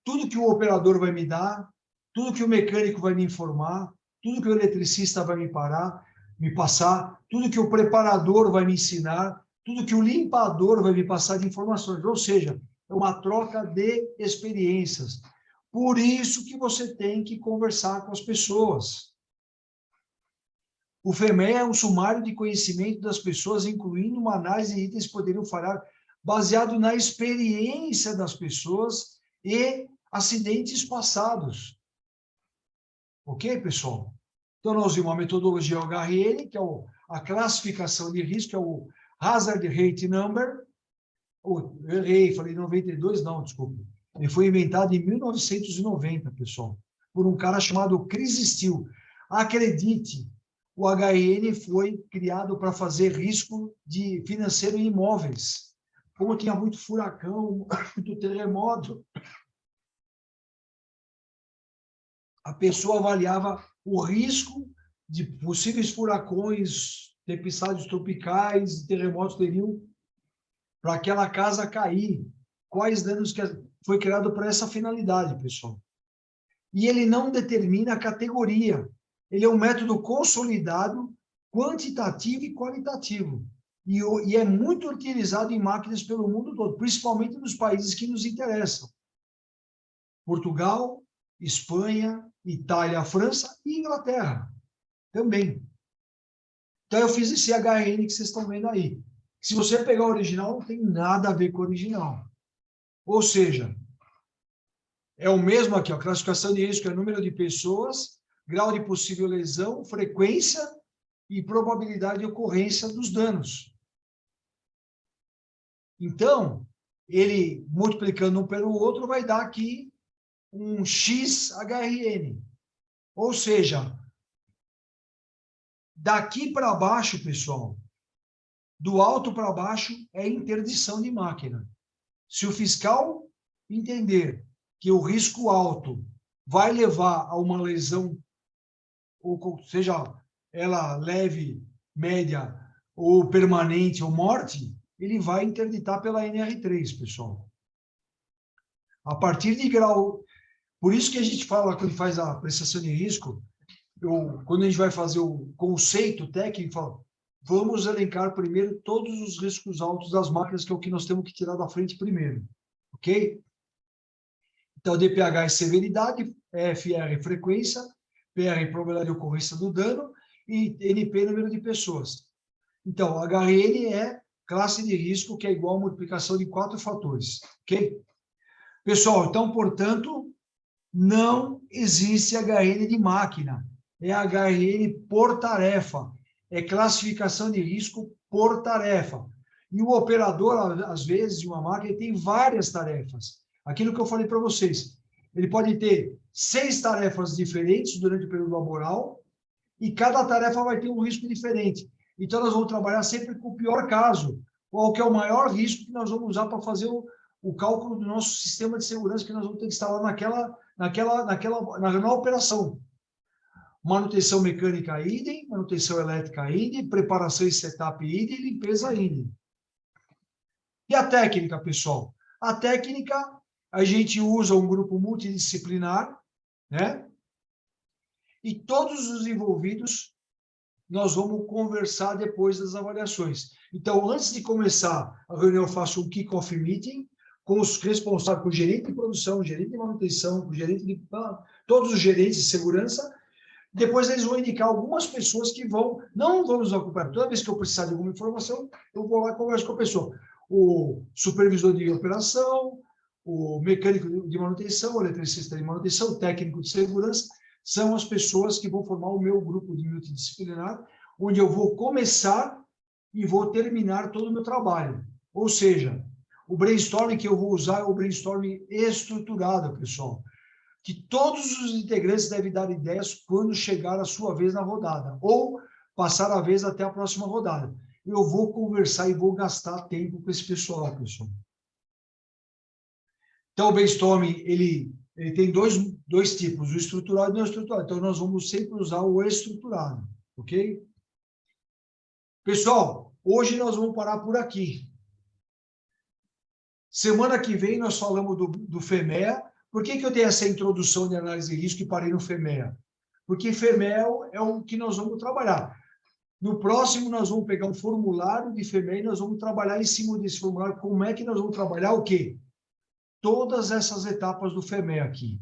Tudo que o operador vai me dar, tudo que o mecânico vai me informar, tudo que o eletricista vai me passar, tudo que o preparador vai me ensinar, tudo que o limpador vai me passar de informações. Ou seja, é uma troca de experiências. Por isso que você tem que conversar com as pessoas. O FEMEA é um sumário de conhecimento das pessoas, incluindo uma análise de itens que poderiam falhar, baseado na experiência das pessoas e acidentes passados. Ok, pessoal? Então, nós vimos a metodologia HRN, que é a classificação de risco, que é o Hazard Rate Number. Eu errei, falei 92, não, desculpa. Ele foi inventado em 1990, pessoal, por um cara chamado Chris Steele. Acredite, o HRN foi criado para fazer risco financeiro em imóveis. Como tinha muito furacão, muito terremoto, a pessoa avaliava o risco de possíveis furacões, tempestades tropicais, terremotos teriam para aquela casa cair. Quais danos que foi criado para essa finalidade, pessoal. E ele não determina a categoria. Ele é um método consolidado, quantitativo e qualitativo. E é muito utilizado em máquinas pelo mundo todo, principalmente nos países que nos interessam. Portugal, Espanha, Itália, França e Inglaterra também. Então, eu fiz esse HN que vocês estão vendo aí. Se você pegar o original, não tem nada a ver com o original. Ou seja, é o mesmo aqui, ó, classificação de risco é número de pessoas, grau de possível lesão, frequência e probabilidade de ocorrência dos danos. Então, ele multiplicando um pelo outro vai dar aqui um XHRN. Ou seja, daqui para baixo, pessoal, do alto para baixo é interdição de máquina. Se o fiscal entender que o risco alto vai levar a uma lesão, ou seja, ela leve, média, ou permanente, ou morte, ele vai interditar pela NR3, pessoal. A partir de grau... Por isso que a gente fala, quando faz a prestação de risco, quando a gente vai fazer o conceito técnico, fala, vamos elencar primeiro todos os riscos altos das máquinas, que é o que nós temos que tirar da frente primeiro. Ok? Então, DPH é severidade, FR é frequência, PR é probabilidade de ocorrência do dano e NP é número de pessoas. Então, HRN é classe de risco, que é igual a multiplicação de 4 fatores. Ok? Pessoal, então, portanto, não existe HRN de máquina. É HRN por tarefa. É classificação de risco por tarefa. E o operador, às vezes, de uma máquina, tem várias tarefas. Aquilo que eu falei para vocês. Ele pode ter 6 tarefas diferentes durante o período laboral e cada tarefa vai ter um risco diferente. Então, nós vamos trabalhar sempre com o pior caso, qual que é o maior risco que nós vamos usar para fazer o cálculo do nosso sistema de segurança que nós vamos ter que instalar na operação. Manutenção mecânica idem, manutenção elétrica idem, preparação e setup idem, limpeza idem. E a técnica, pessoal? A técnica, a gente usa um grupo multidisciplinar, né? e todos os envolvidos nós vamos conversar depois das avaliações. Então, antes de começar a reunião, eu faço um kick-off meeting com os responsáveis, com o gerente de produção, o gerente de manutenção, o gerente de todos os gerentes de segurança. Depois eles vão indicar algumas pessoas que não vão nos acompanhar. Toda vez que eu precisar de alguma informação, eu vou lá e converso com a pessoa. O supervisor de operação, o mecânico de manutenção, o eletricista de manutenção, o técnico de segurança, são as pessoas que vão formar o meu grupo de multidisciplinar, onde eu vou começar e vou terminar todo o meu trabalho. Ou seja, o brainstorming que eu vou usar é o brainstorming estruturado, pessoal, que todos os integrantes devem dar ideias quando chegar a sua vez na rodada, ou passar a vez até a próxima rodada. Eu vou conversar e vou gastar tempo com esse pessoal, pessoal. Então, o brainstorming, ele tem dois tipos, o estruturado e o não estruturado. Então, nós vamos sempre usar o estruturado, ok? Pessoal, hoje nós vamos parar por aqui. Semana que vem nós falamos do FEMEA. Por que eu tenho essa introdução de análise de risco e parei no FEMEA? Porque FEMEA é o que nós vamos trabalhar. No próximo, nós vamos pegar um formulário de FEMEA e nós vamos trabalhar em cima desse formulário. Como é que nós vamos trabalhar o quê? Todas essas etapas do FEMEA aqui.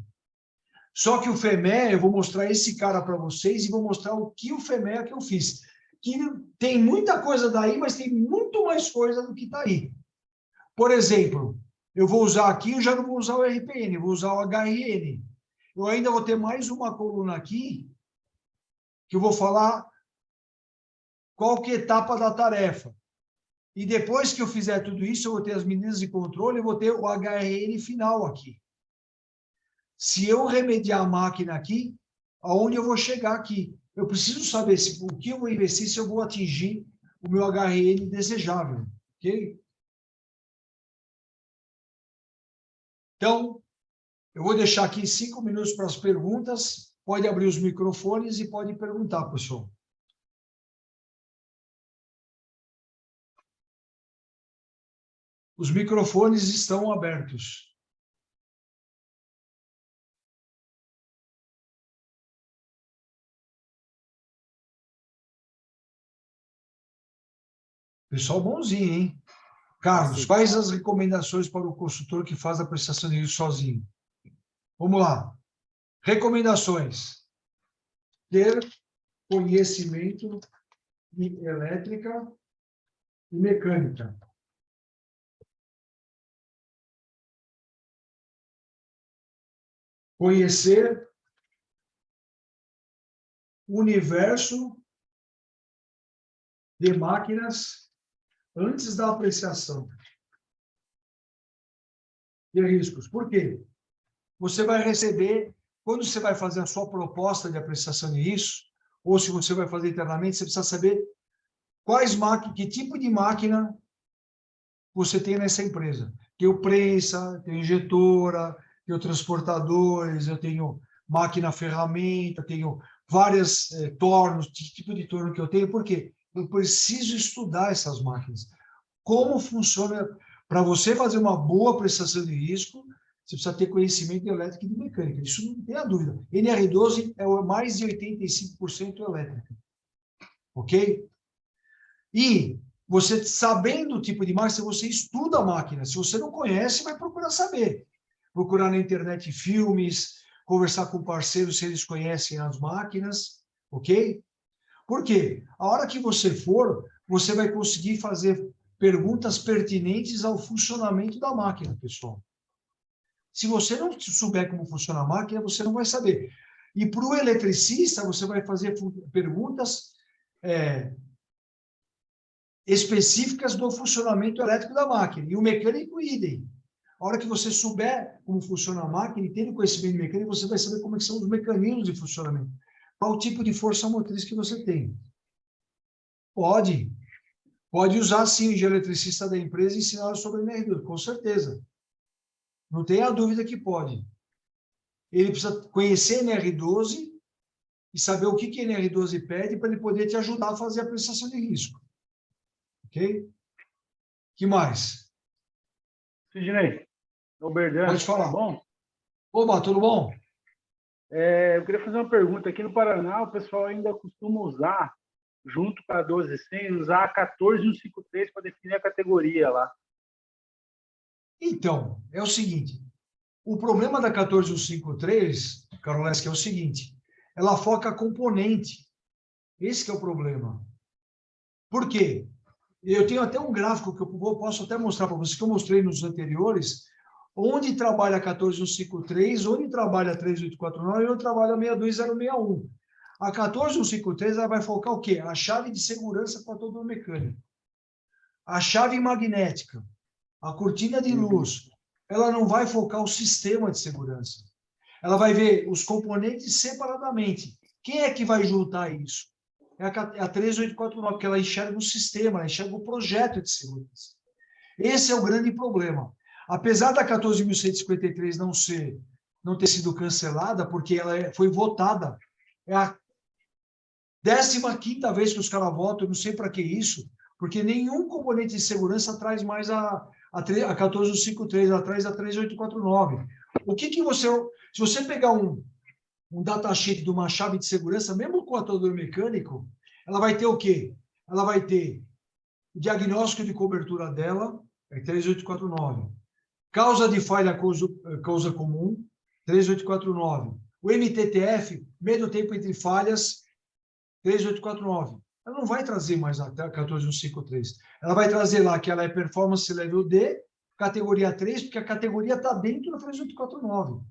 Só que o FEMEA, eu vou mostrar esse cara para vocês e vou mostrar o que o FEMEA que eu fiz. Que tem muita coisa daí, mas tem muito mais coisa do que está aí. Por exemplo, eu vou usar aqui, eu já não vou usar o RPN, eu vou usar o HRN. Eu ainda vou ter mais uma coluna aqui, que eu vou falar qual que é a etapa da tarefa. E depois que eu fizer tudo isso, eu vou ter as medidas de controle, eu vou ter o HRN final aqui. Se eu remediar a máquina aqui, aonde eu vou chegar aqui? Eu preciso saber o que eu vou investir, se eu vou atingir o meu HRN desejável, ok? Então, eu vou deixar aqui 5 minutos para as perguntas. Pode abrir os microfones e pode perguntar, pessoal. Os microfones estão abertos. Pessoal bonzinho, hein? Carlos, quais as recomendações para o consultor que faz a prestação de risco sozinho? Vamos lá. Recomendações. Ter conhecimento de elétrica e mecânica. Conhecer o universo de máquinas antes da apreciação de riscos. Por quê? Você vai receber, quando você vai fazer a sua proposta de apreciação de risco, ou se você vai fazer internamente, você precisa saber que tipo de máquina você tem nessa empresa. Tem o prensa, tem injetora, tenho transportadores, eu tenho máquina ferramenta, tenho várias tornos, tipo de torno que eu tenho. Por quê? Eu preciso estudar essas máquinas. Como funciona? Para você fazer uma boa prestação de risco, você precisa ter conhecimento de elétrica e de mecânica. Isso não tem a dúvida. NR12 é mais de 85% elétrica. Ok? E você sabendo o tipo de máquina, você estuda a máquina. Se você não conhece, vai procurar saber. Procurar na internet filmes, conversar com parceiros se eles conhecem as máquinas, ok? Por quê? A hora que você for, você vai conseguir fazer perguntas pertinentes ao funcionamento da máquina, pessoal. Se você não souber como funciona a máquina, você não vai saber. E para o eletricista, você vai fazer perguntas específicas do funcionamento elétrico da máquina. E o mecânico, idem. A hora que você souber como funciona a máquina e ter o conhecimento mecânico, você vai saber como são os mecanismos de funcionamento. Qual o tipo de força motriz que você tem. Pode usar, sim, o eletricista da empresa e ensinar sobre NR12, com certeza. Não tenha dúvida que pode. Ele precisa conhecer NR12 e saber o que a NR12 pede para ele poder te ajudar a fazer a prestação de risco. Ok? Que mais? Sidney, o Berdan, Pode falar. tudo bom? Oba, tudo bom? Eu queria fazer uma pergunta. Aqui no Paraná, o pessoal ainda costuma usar, junto com a 12100, usar a 14153 para definir a categoria lá. Então, é o seguinte, o problema da 14153, Caroleski, é o seguinte, ela foca componente. Esse que é o problema. Por quê? Eu tenho até um gráfico que eu posso até mostrar para vocês, que eu mostrei nos anteriores, onde trabalha 14153, onde trabalha 3849 e onde trabalha 62061. A 14153 ela vai focar o quê? A chave de segurança para todo o mecânico. A chave magnética, a cortina de luz, ela não vai focar o sistema de segurança. Ela vai ver os componentes separadamente. Quem é que vai juntar isso? É a 13849, porque ela enxerga o sistema, ela enxerga o projeto de segurança. Esse é o grande problema. Apesar da 14.153 não ter sido cancelada, porque ela foi votada, é a 15ª vez que os caras votam, eu não sei para que isso, porque nenhum componente de segurança traz mais a 14.153, ela traz a 3849. O que você... Se você pegar um datasheet de uma chave de segurança, mesmo com o atuador mecânico, ela vai ter o quê? Ela vai ter o diagnóstico de cobertura dela, é 3849. Causa de falha, causa comum, 3849. O MTTF, meio tempo entre falhas, 3849. Ela não vai trazer mais a 14153. Ela vai trazer lá que ela é performance level D, categoria 3, porque a categoria está dentro do 3849.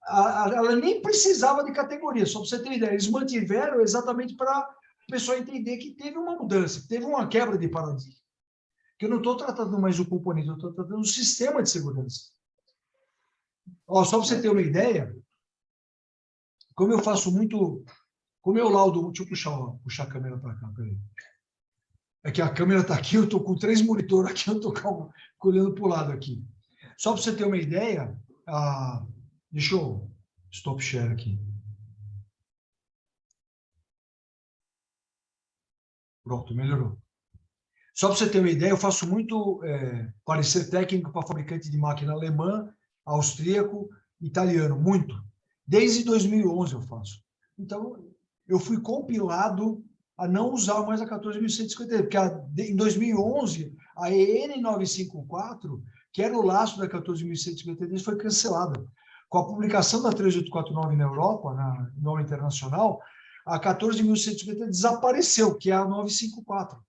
Ela nem precisava de categoria, só para você ter ideia. Eles mantiveram exatamente para o pessoal entender que teve uma mudança, que teve uma quebra de paradigma. Que eu não estou tratando mais o componente, eu estou tratando o sistema de segurança. Ó, só para você ter uma ideia, como eu faço muito... Como eu laudo... Deixa eu puxar a câmera para cá, peraí. É que a câmera está aqui, eu estou com 3 monitores aqui, eu estou olhando para o lado aqui. Só para você ter uma ideia, deixa eu stop share aqui. Pronto, melhorou. Só para você ter uma ideia, eu faço muito parecer técnico para fabricante de máquina alemã, austríaco, italiano, muito. Desde 2011 eu faço. Então, eu fui compilado a não usar mais a 14.153, porque em 2011, a EN 954, que era o laço da 14.153, foi cancelada. Com a publicação da 3849 na Europa, na norma internacional, a 14.153 desapareceu, que é a 954.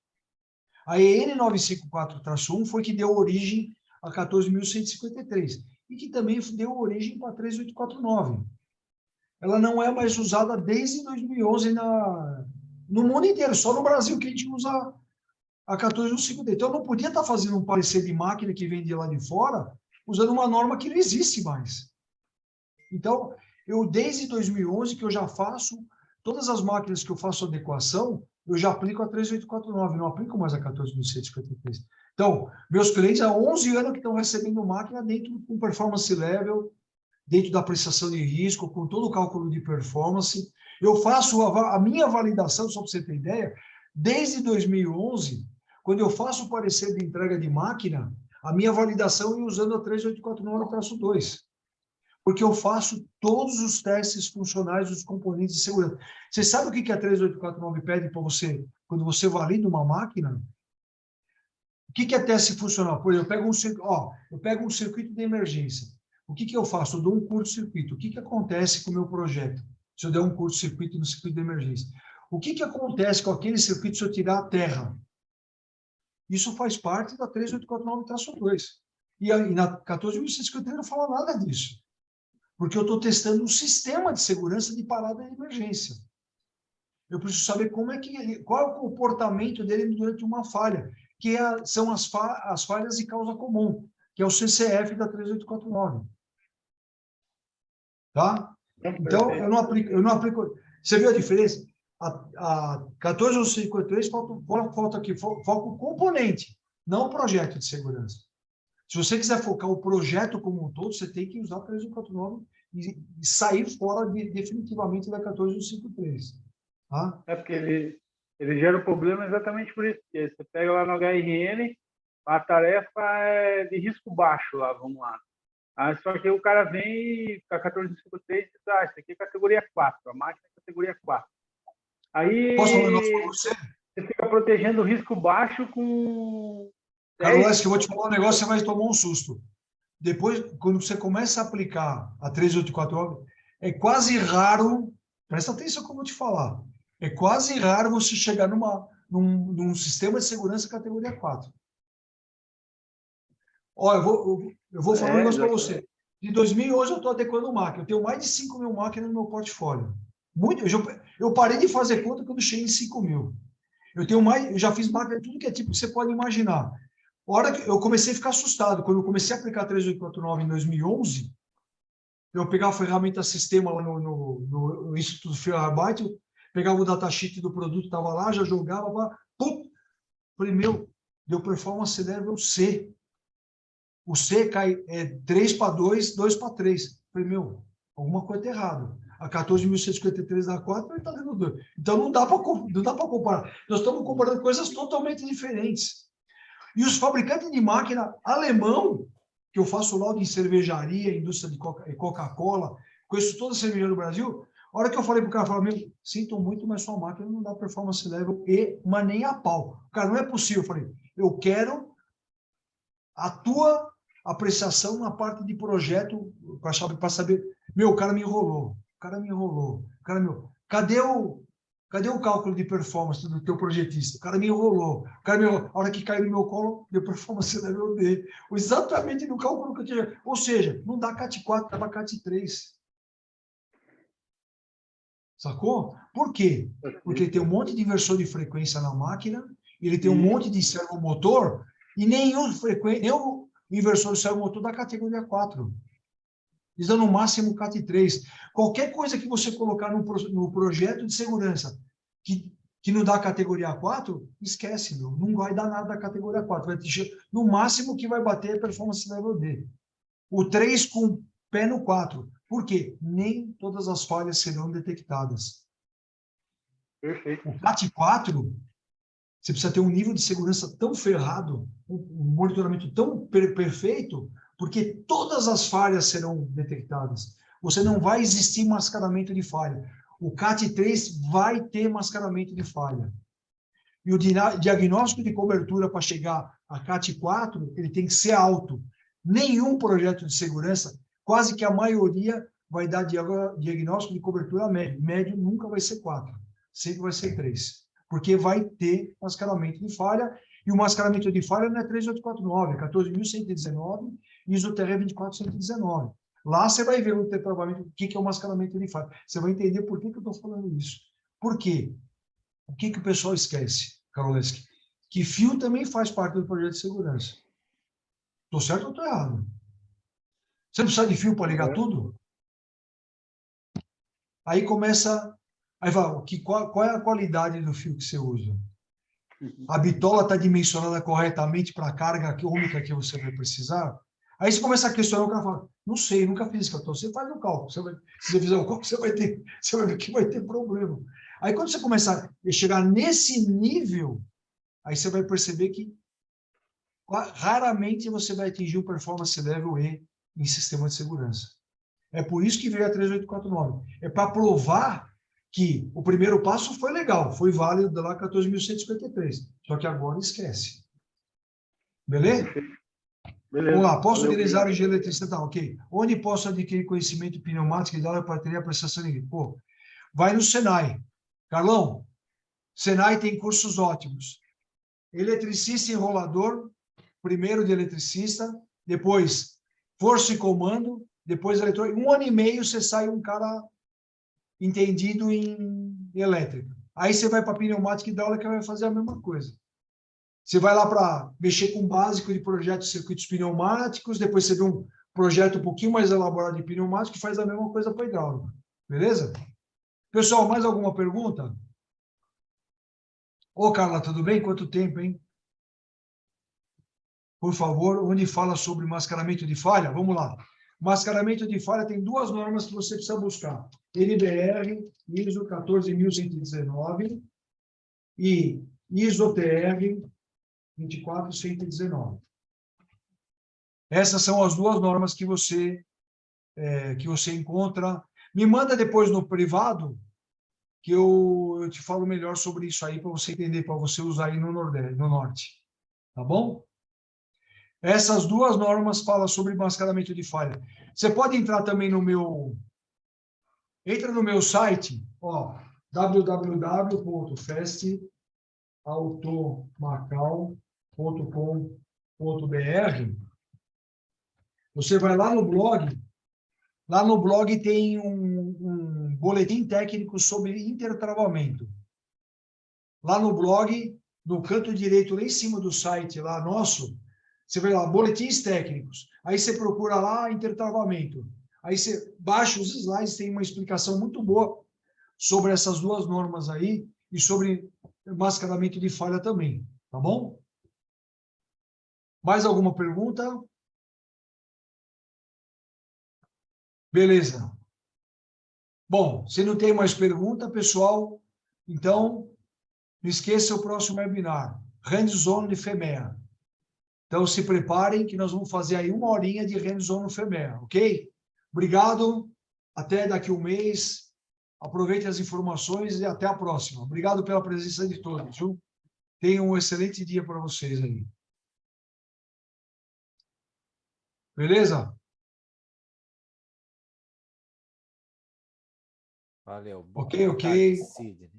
A EN 954-1 foi que deu origem a 14.153 e que também deu origem para a 3849. Ela não é mais usada desde 2011 no mundo inteiro, só no Brasil que a gente usa a 14.153. Então, eu não podia estar fazendo um parecer de máquina que vem de lá de fora usando uma norma que não existe mais. Então, eu desde 2011 que eu já faço, todas as máquinas que eu faço adequação, eu já aplico a 3849, não aplico mais a 14.153. Então, meus clientes há 11 anos que estão recebendo máquina dentro com performance level, dentro da apreciação de risco, com todo o cálculo de performance. Eu faço a minha validação, só para você ter ideia, desde 2011, quando eu faço o parecer de entrega de máquina, a minha validação é usando a 3849-2. Porque eu faço todos os testes funcionais dos componentes de segurança. Você sabe o que a 3849 pede para você, quando você valida uma máquina? O que é teste funcional? Por exemplo, eu pego um circuito de emergência. O que eu faço? Eu dou um curto-circuito. O que acontece com o meu projeto se eu der um curto-circuito no circuito de emergência? O que acontece com aquele circuito se eu tirar a terra? Isso faz parte da 3849-2. E na 14.153 não fala nada disso. Porque eu estou testando um sistema de segurança de parada de emergência. Eu preciso saber qual é o comportamento dele durante uma falha, que são as falhas de causa comum, que é o CCF da 3849. Tá? Então, eu não aplico. Você viu a diferença? A 14.153 falta aqui, foca o componente, não o projeto de segurança. Se você quiser focar o projeto como um todo, você tem que usar a 1349 e sair fora definitivamente da 1453. Tá? É porque ele gera o problema exatamente por isso. Porque você pega lá no HRN, a tarefa é de risco baixo lá, vamos lá. Só que o cara vem com a 14153 e diz, isso aqui é categoria 4, a máquina é categoria 4. Aí Posso falar um negócio para você? você fica protegendo o risco baixo com... Carlos, que eu vou te falar um negócio, você vai tomar um susto. Depois, quando você começa a aplicar a 3849, é quase raro, presta atenção como eu vou te falar, é quase raro você chegar num sistema de segurança categoria 4. Olha, eu vou falar um negócio para você. De 2011 eu estou adequando máquina. Eu tenho mais de 5.000 máquinas no meu portfólio. Eu parei de fazer conta quando cheguei em 5.000. Eu já fiz máquina de tudo que é tipo que você pode imaginar. A hora que eu comecei a ficar assustado, quando eu comecei a aplicar 3849 em 2011, eu pegava a ferramenta sistema lá no Instituto Feuerarbeit, pegava o datasheet do produto, estava lá, já jogava, pum! Falei, deu performance level C. O C cai 3 para 2, 2 para 3. Falei, alguma coisa está errada. A 14.153 da 4 está dando 2. Então, não dá para comparar. Nós estamos comparando coisas totalmente diferentes. E os fabricantes de máquina alemão, que eu faço laudo em cervejaria, indústria de Coca-Cola, conheço toda a cervejaria do Brasil, a hora que eu falei para o cara, sinto muito, mas sua máquina não dá performance level E, mas nem a pau. Cara, não é possível. Eu falei, eu quero a tua apreciação na parte de projeto para saber. O cara me enrolou. Cadê o cálculo de performance do teu projetista? O cara me enrolou. A hora que caiu no meu colo, deu performance level D. Exatamente no cálculo que eu tinha. Ou seja, não dá CAT 4, dava CAT 3. Sacou? Por quê? Porque ele tem um monte de inversor de frequência na máquina, ele tem um monte de servomotor, e nenhum inversor de servomotor da categoria 4. Eles dão no máximo CAT 3. Qualquer coisa que você colocar no projeto de segurança que não dá categoria 4, esquece, não vai dar nada da categoria 4. No máximo que vai bater é performance level D. O 3 com pé no 4. Por quê? Nem todas as falhas serão detectadas. Perfeito. O CAT 4, você precisa ter um nível de segurança tão ferrado, um monitoramento tão perfeito, porque todas as falhas serão detectadas. Você não vai existir mascaramento de falha. O CAT 3 vai ter mascaramento de falha. E o diagnóstico de cobertura para chegar a CAT 4, ele tem que ser alto. Nenhum projeto de segurança, quase que a maioria, vai dar diagnóstico de cobertura médio. Médio nunca vai ser 4, sempre vai ser 3. Porque vai ter mascaramento de falha, e o mascaramento de falha não é 3849, é 14.119 e ISO-TR 24119. Lá você vai ver o que é o mascaramento de falha. Você vai entender por que eu estou falando isso. Por quê? O que o pessoal esquece, Karoleski? Que fio também faz parte do projeto de segurança. Estou certo ou estou errado? Você não precisa de fio para ligar tudo? Aí começa... Aí fala, qual é a qualidade do fio que você usa? A bitola está dimensionada corretamente para a carga ômica que você vai precisar? Aí você começa a questionar, o cara fala, não sei, nunca fiz isso. Você faz o cálculo. Se você fizer o cálculo, você vai ver que vai ter problema. Aí quando você começar a chegar nesse nível, aí você vai perceber que raramente você vai atingir o performance level E em sistema de segurança. É por isso que veio a 3849. É para provar que o primeiro passo foi legal, foi válido lá 14.153. Só que agora esquece. Beleza? Vamos lá. Posso utilizar o engenho de eletricidade? Tá, ok. Onde posso adquirir conhecimento de pneumática, hidráulica, para ter a prestação de... Pô, vai no Senai. Carlão, Senai tem cursos ótimos. Eletricista enrolador, primeiro de eletricista, depois força e comando, depois eletrônica. 1 ano e meio você sai um cara entendido em elétrica. Aí você vai para pneumática e hidráulica e vai fazer a mesma coisa. Você vai lá para mexer com o básico de projetos de circuitos pneumáticos, depois você vê um projeto um pouquinho mais elaborado de pneumático e faz a mesma coisa para hidráulica. Beleza? Pessoal, mais alguma pergunta? Ô, Carla, tudo bem? Quanto tempo, hein? Por favor, onde fala sobre mascaramento de falha? Vamos lá. Mascaramento de falha tem 2 normas que você precisa buscar. NBR, ISO 14.119 e ISO-TR 24119. Essas são as duas normas que você encontra. Me manda depois no privado, que eu te falo melhor sobre isso aí, para você entender, para você usar aí no Nordeste, no Norte. Tá bom? Essas duas normas falam sobre mascaramento de falha. Você pode entrar também no meu... Entra no meu site, ó, www.festautomacau.com.br. Você vai lá no blog. Lá no blog tem um boletim técnico sobre intertravamento. Lá no blog, no canto direito, lá em cima do site lá nosso, você vai lá, boletins técnicos. Aí você procura lá intertravamento. Aí você baixa os slides, tem uma explicação muito boa sobre essas duas normas aí e sobre mascaramento de falha também, tá bom? Mais alguma pergunta? Beleza. Bom, se não tem mais pergunta, pessoal, então não esqueça o próximo webinar, Hands-on de FEMEA. Então, se preparem que nós vamos fazer aí 1 horinha de hands-on no FEMEA, ok? Obrigado, até daqui um mês. Aproveitem as informações e até a próxima. Obrigado pela presença de todos, viu? Tenham um excelente dia para vocês aí. Beleza? Valeu. Ok. Boa tarde, Sidney.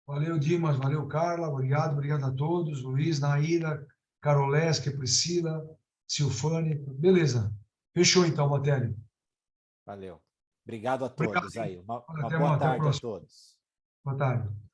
Valeu, Dimas. Valeu, Carla. Obrigado a todos. Luiz, Naíra, Carolesca, Priscila, Silfane. Beleza. Fechou então, Batelli. Valeu. Obrigado a todos aí. Uma Até boa a tarde a próxima. todos. Boa tarde.